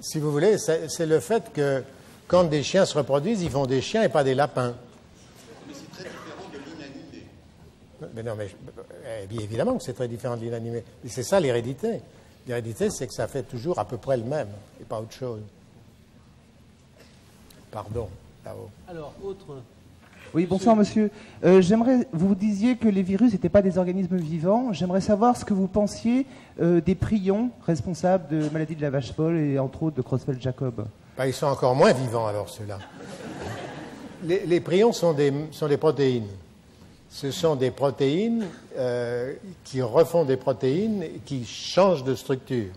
Si vous voulez, c'est le fait que quand des chiens se reproduisent, ils font des chiens et pas des lapins. Mais c'est très différent de l'inanimé. Mais non, mais bien évidemment que c'est très différent de l'inanimé. Et c'est ça l'hérédité. L'hérédité, c'est que ça fait toujours à peu près le même et pas autre chose. Pardon, là-haut. Alors, autre. Oui, bonsoir monsieur. Vous disiez que les virus n'étaient pas des organismes vivants. J'aimerais savoir ce que vous pensiez des prions responsables de maladies de la vache folle et entre autres de Creutzfeldt-Jakob. Ben, ils sont encore moins vivants alors ceux-là. Les prions sont des protéines. Ce sont des protéines qui refont des protéines qui changent de structure.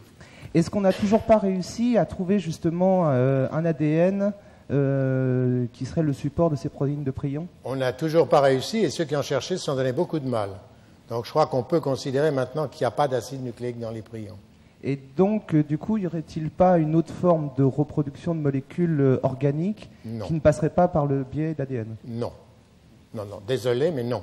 Est-ce qu'on n'a toujours pas réussi à trouver justement un ADN qui serait le support de ces protéines de prions? On n'a toujours pas réussi et ceux qui ont cherché se sont donné beaucoup de mal. Donc je crois qu'on peut considérer maintenant qu'il n'y a pas d'acide nucléique dans les prions. Et donc, du coup, y aurait-il pas une autre forme de reproduction de molécules organiques qui ne passerait pas par le biais d'ADN? Non. Non, désolé, mais non.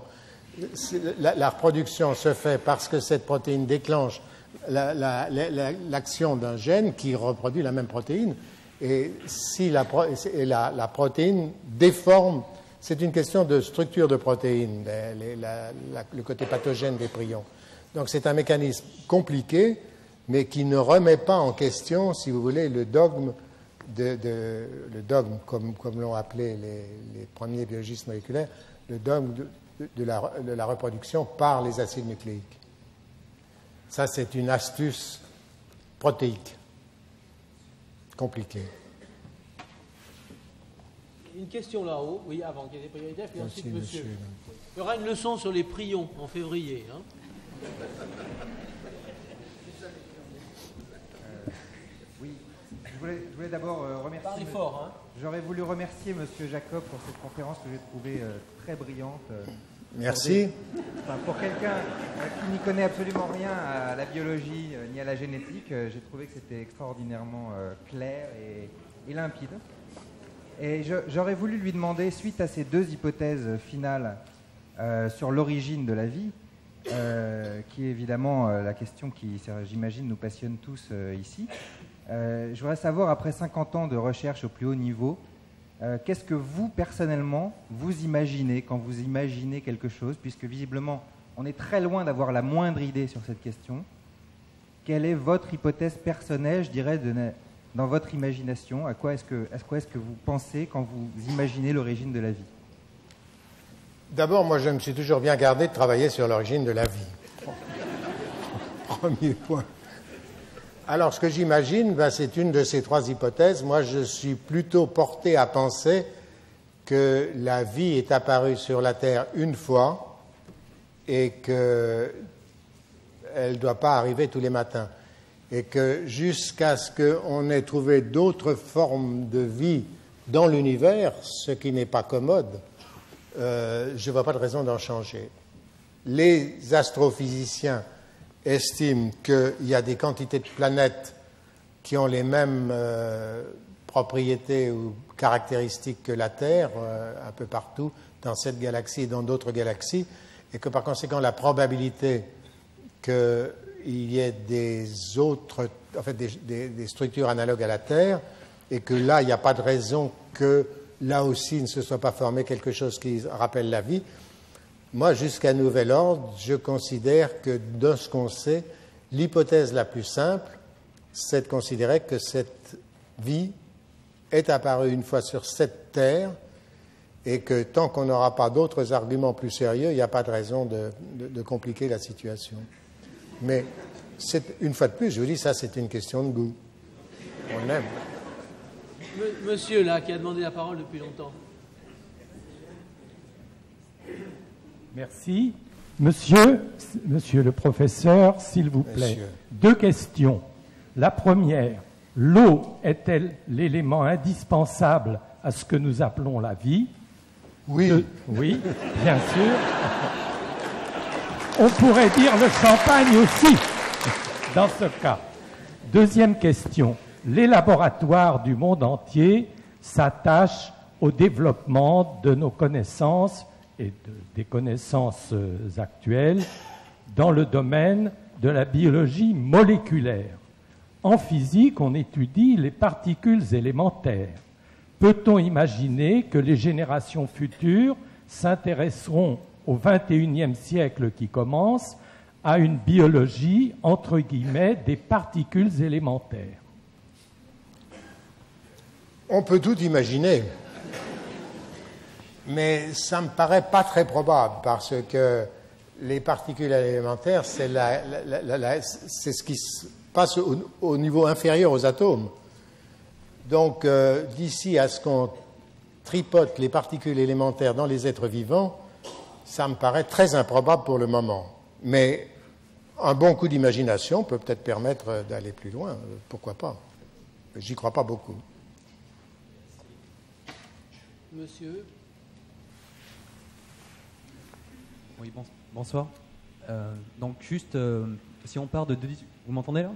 La reproduction se fait parce que cette protéine déclenche l'action d'un gène qui reproduit la même protéine. Et si la protéine déforme, c'est une question de structure de protéines, le côté pathogène des prions. Donc c'est un mécanisme compliqué, mais qui ne remet pas en question, si vous voulez, le dogme, comme l'ont appelé les premiers biologistes moléculaires, le dogme de la reproduction par les acides nucléiques. Ça, c'est une astuce protéique. Compliqué. Une question là-haut, oui, avant qu'il y ait des prioritaires, puis ensuite monsieur. Il y aura une leçon sur les prions en février. Hein. Oui, je je voulais d'abord remercier. Parlez fort, hein. J'aurais voulu remercier Monsieur Jacob pour cette conférence que j'ai trouvée très brillante. Merci. Pour quelqu'un qui n'y connaît absolument rien à la biologie ni à la génétique, j'ai trouvé que c'était extraordinairement clair et limpide. Et j'aurais voulu lui demander, suite à ces deux hypothèses finales sur l'origine de la vie, qui est évidemment la question qui, j'imagine, nous passionne tous ici, je voudrais savoir, après 50 ans de recherche au plus haut niveau, qu'est-ce que vous, personnellement, vous imaginez quand vous imaginez quelque chose, puisque visiblement, on est très loin d'avoir la moindre idée sur cette question. Quelle est votre hypothèse personnelle, je dirais, dans votre imagination? À quoi est-ce que vous pensez quand vous imaginez l'origine de la vie? D'abord, moi, je me suis toujours bien gardé de travailler sur l'origine de la vie. Premier point. Alors, ce que j'imagine, c'est une de ces trois hypothèses. Moi, je suis plutôt porté à penser que la vie est apparue sur la Terre une fois et qu'elle ne doit pas arriver tous les matins. Et que jusqu'à ce qu'on ait trouvé d'autres formes de vie dans l'univers, ce qui n'est pas commode, je ne vois pas de raison d'en changer. Les astrophysiciens estiment qu'il y a des quantités de planètes qui ont les mêmes propriétés ou caractéristiques que la Terre, un peu partout, dans cette galaxie et dans d'autres galaxies, et que par conséquent la probabilité qu'il y ait des structures analogues à la Terre, et que là, il n'y a pas de raison que là aussi ne se soit pas formé quelque chose qui rappelle la vie. Moi, jusqu'à nouvel ordre, je considère que, de ce qu'on sait, l'hypothèse la plus simple, c'est de considérer que cette vie est apparue une fois sur cette Terre et que tant qu'on n'aura pas d'autres arguments plus sérieux, il n'y a pas de raison de compliquer la situation. Mais, une fois de plus, je vous dis, ça, c'est une question de goût. On aime. Monsieur, là, qui a demandé la parole depuis longtemps. Merci. Monsieur le professeur, s'il vous plaît. Monsieur. Deux questions. La première, l'eau est-elle l'élément indispensable à ce que nous appelons la vie? Oui. Oui, bien sûr. On pourrait dire le champagne aussi, dans ce cas. Deuxième question. Les laboratoires du monde entier s'attachent au développement de nos connaissances et des connaissances actuelles dans le domaine de la biologie moléculaire. En physique, on étudie les particules élémentaires. Peut-on imaginer que les générations futures s'intéresseront au XXIe siècle qui commence à une biologie, entre guillemets, des particules élémentaires? On peut tout imaginer. Mais ça ne me paraît pas très probable, parce que les particules élémentaires, c'est ce qui se passe au niveau inférieur aux atomes. Donc, d'ici à ce qu'on tripote les particules élémentaires dans les êtres vivants, ça me paraît très improbable pour le moment. Mais un bon coup d'imagination peut peut-être permettre d'aller plus loin. Pourquoi pas? J'y crois pas beaucoup. Monsieur. Oui, bonsoir. Donc juste, si on part de... Vous m'entendez là?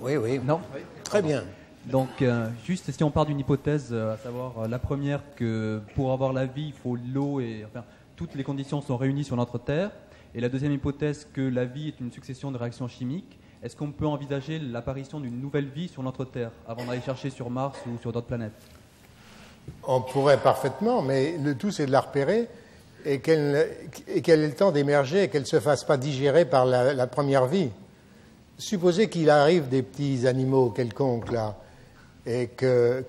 Oui, oui. Non? Très bien. Donc juste, si on part d'une hypothèse, à savoir la première, que pour avoir la vie, il faut l'eau et... Enfin, toutes les conditions sont réunies sur notre Terre. Et la deuxième hypothèse, que la vie est une succession de réactions chimiques. Est-ce qu'on peut envisager l'apparition d'une nouvelle vie sur notre Terre avant d'aller chercher sur Mars ou sur d'autres planètes? On pourrait parfaitement, mais le tout, c'est de la repérer et qu'elle ait le temps d'émerger et qu'elle ne se fasse pas digérer par la première vie. Supposez qu'il arrive des petits animaux quelconques, là, et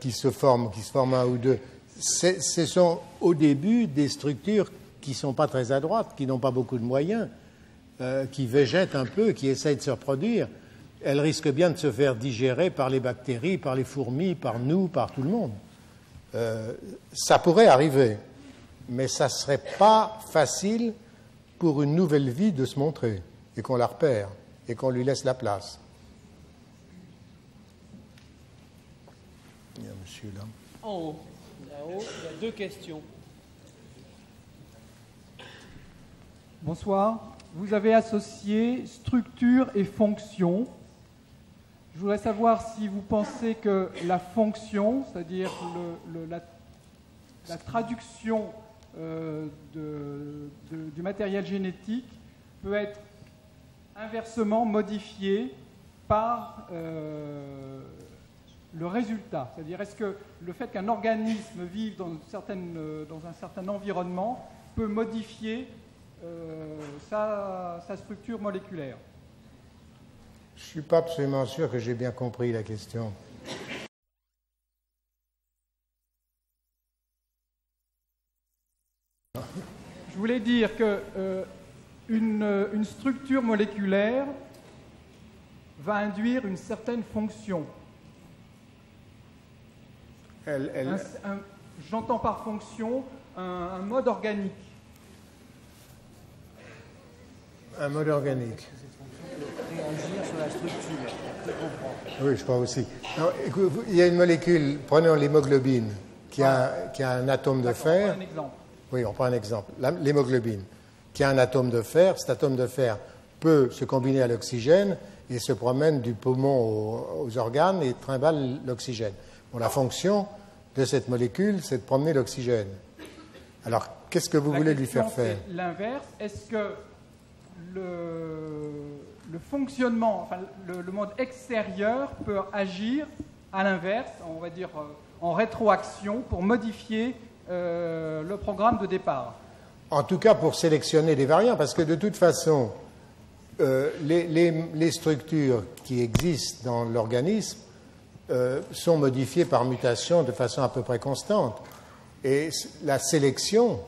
qui se forment un ou deux. Ce sont au début des structures qui ne sont pas très adroites, qui n'ont pas beaucoup de moyens, qui végètent un peu, qui essayent de se reproduire. Elles risquent bien de se faire digérer par les bactéries, par les fourmis, par nous, par tout le monde. Ça pourrait arriver, mais ça ne serait pas facile pour une nouvelle vie de se montrer et qu'on la repère et qu'on lui laisse la place. monsieur là. En haut. Là-haut, il y a deux questions. Bonsoir. Vous avez associé structure et fonction. Je voudrais savoir si vous pensez que la fonction, c'est-à-dire la traduction du matériel génétique, peut être inversement modifiée par le résultat. C'est-à-dire, est-ce que le fait qu'un organisme vive dans un certain environnement peut modifier sa structure moléculaire? Je ne suis pas absolument sûr que j'ai bien compris la question. Je voulais dire que une structure moléculaire va induire une certaine fonction. J'entends par fonction un mode organique. Un mode organique. Réagir sur la structure. Oui, je crois aussi. Non, écoute, il y a une molécule, prenons l'hémoglobine, qui a un atome de fer. On prend un exemple. Oui, on prend un exemple. L'hémoglobine, qui a un atome de fer. Cet atome de fer peut se combiner à l'oxygène et se promène du poumon aux organes et trimballe l'oxygène. Bon, la fonction de cette molécule, c'est de promener l'oxygène. Alors, qu'est-ce que vous voulez lui faire faire? L'inverse. Est-ce que le fonctionnement, enfin, le monde extérieur peut agir à l'inverse, on va dire en rétroaction, pour modifier le programme de départ? En tout cas, pour sélectionner des variants, parce que de toute façon, les structures qui existent dans l'organisme sont modifiées par mutation de façon à peu près constante. Et la sélection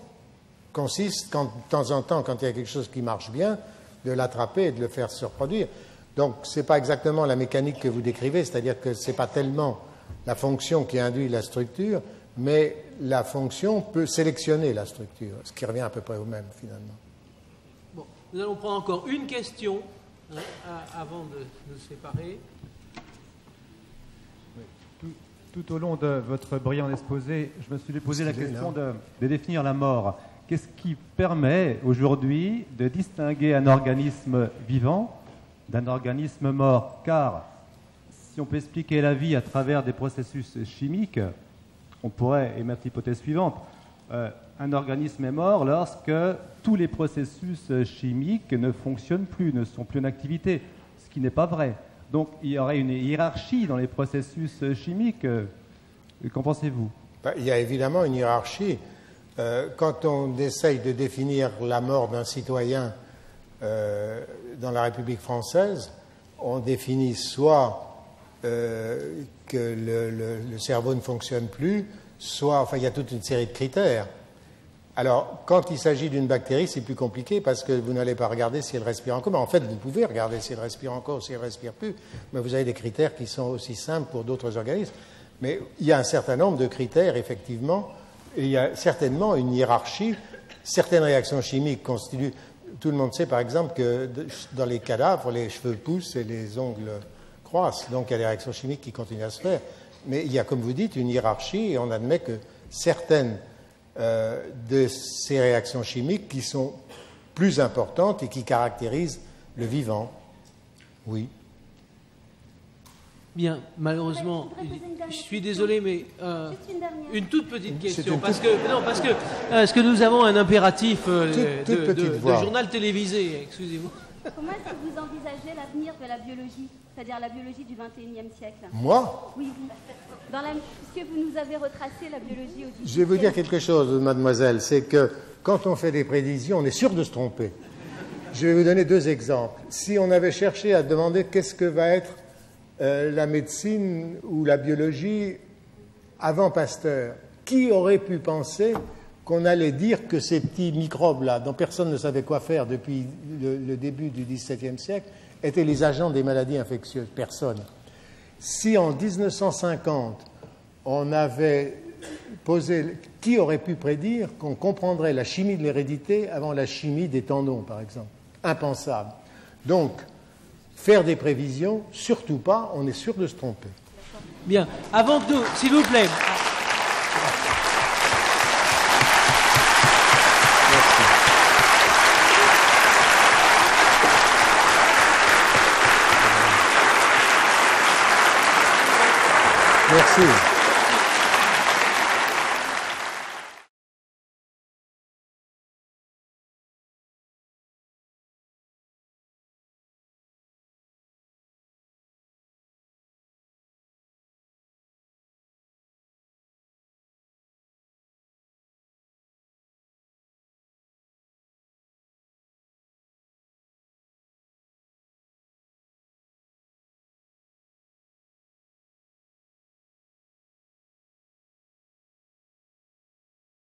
consiste, de temps en temps, quand il y a quelque chose qui marche bien, de l'attraper et de le faire se reproduire. Donc, ce n'est pas exactement la mécanique que vous décrivez, c'est-à-dire que ce n'est pas tellement la fonction qui induit la structure, mais la fonction peut sélectionner la structure, ce qui revient à peu près au même, finalement. Bon, nous allons prendre encore une question avant de nous séparer. Tout au long de votre brillant exposé, je me suis posé la question de définir la mort. Qu'est-ce qui permet aujourd'hui de distinguer un organisme vivant d'un organisme mort? Car si on peut expliquer la vie à travers des processus chimiques, on pourrait émettre l'hypothèse suivante. Un organisme est mort lorsque tous les processus chimiques ne fonctionnent plus, ne sont plus en activité, ce qui n'est pas vrai. Donc il y aurait une hiérarchie dans les processus chimiques. Qu'en pensez-vous? Il y a évidemment une hiérarchie. Quand on essaye de définir la mort d'un citoyen dans la République française, on définit soit que le cerveau ne fonctionne plus, soit, enfin, il y a toute une série de critères. Alors, quand il s'agit d'une bactérie, c'est plus compliqué parce que vous n'allez pas regarder si elle respire encore. Mais en fait, vous pouvez regarder si elle respire encore ou si elle ne respire plus, mais vous avez des critères qui sont aussi simples pour d'autres organismes. Mais il y a un certain nombre de critères, effectivement. Il y a certainement une hiérarchie. Certaines réactions chimiques constituent... Tout le monde sait, par exemple, que dans les cadavres, les cheveux poussent et les ongles croissent. Donc, il y a des réactions chimiques qui continuent à se faire. Mais il y a, comme vous dites, une hiérarchie et on admet que certaines de ces réactions chimiques qui sont plus importantes et qui caractérisent le vivant. Oui. Bien, malheureusement, je suis désolé, mais une toute petite question, parce que nous avons un impératif de journal télévisé, excusez-moi. Comment est-ce que vous envisagez l'avenir de la biologie, c'est-à-dire la biologie du XXIe siècle? Moi? Oui, puisque vous nous avez retracé la biologie au XVIIIe. Je vais vous dire quelque chose, mademoiselle, c'est que quand on fait des prévisions, on est sûr de se tromper. Je vais vous donner deux exemples. Si on avait cherché à demander qu'est-ce que va être la médecine ou la biologie avant Pasteur, qui aurait pu penser qu'on allait dire que ces petits microbes-là, dont personne ne savait quoi faire depuis le début du XVIIe siècle, étaient les agents des maladies infectieuses? Personne. Si en 1950, on avait posé... Qui aurait pu prédire qu'on comprendrait la chimie de l'hérédité avant la chimie des tendons, par exemple? Impensable. Donc, faire des prévisions, surtout pas, on est sûr de se tromper. Bien. Avant tout, s'il vous plaît. Merci.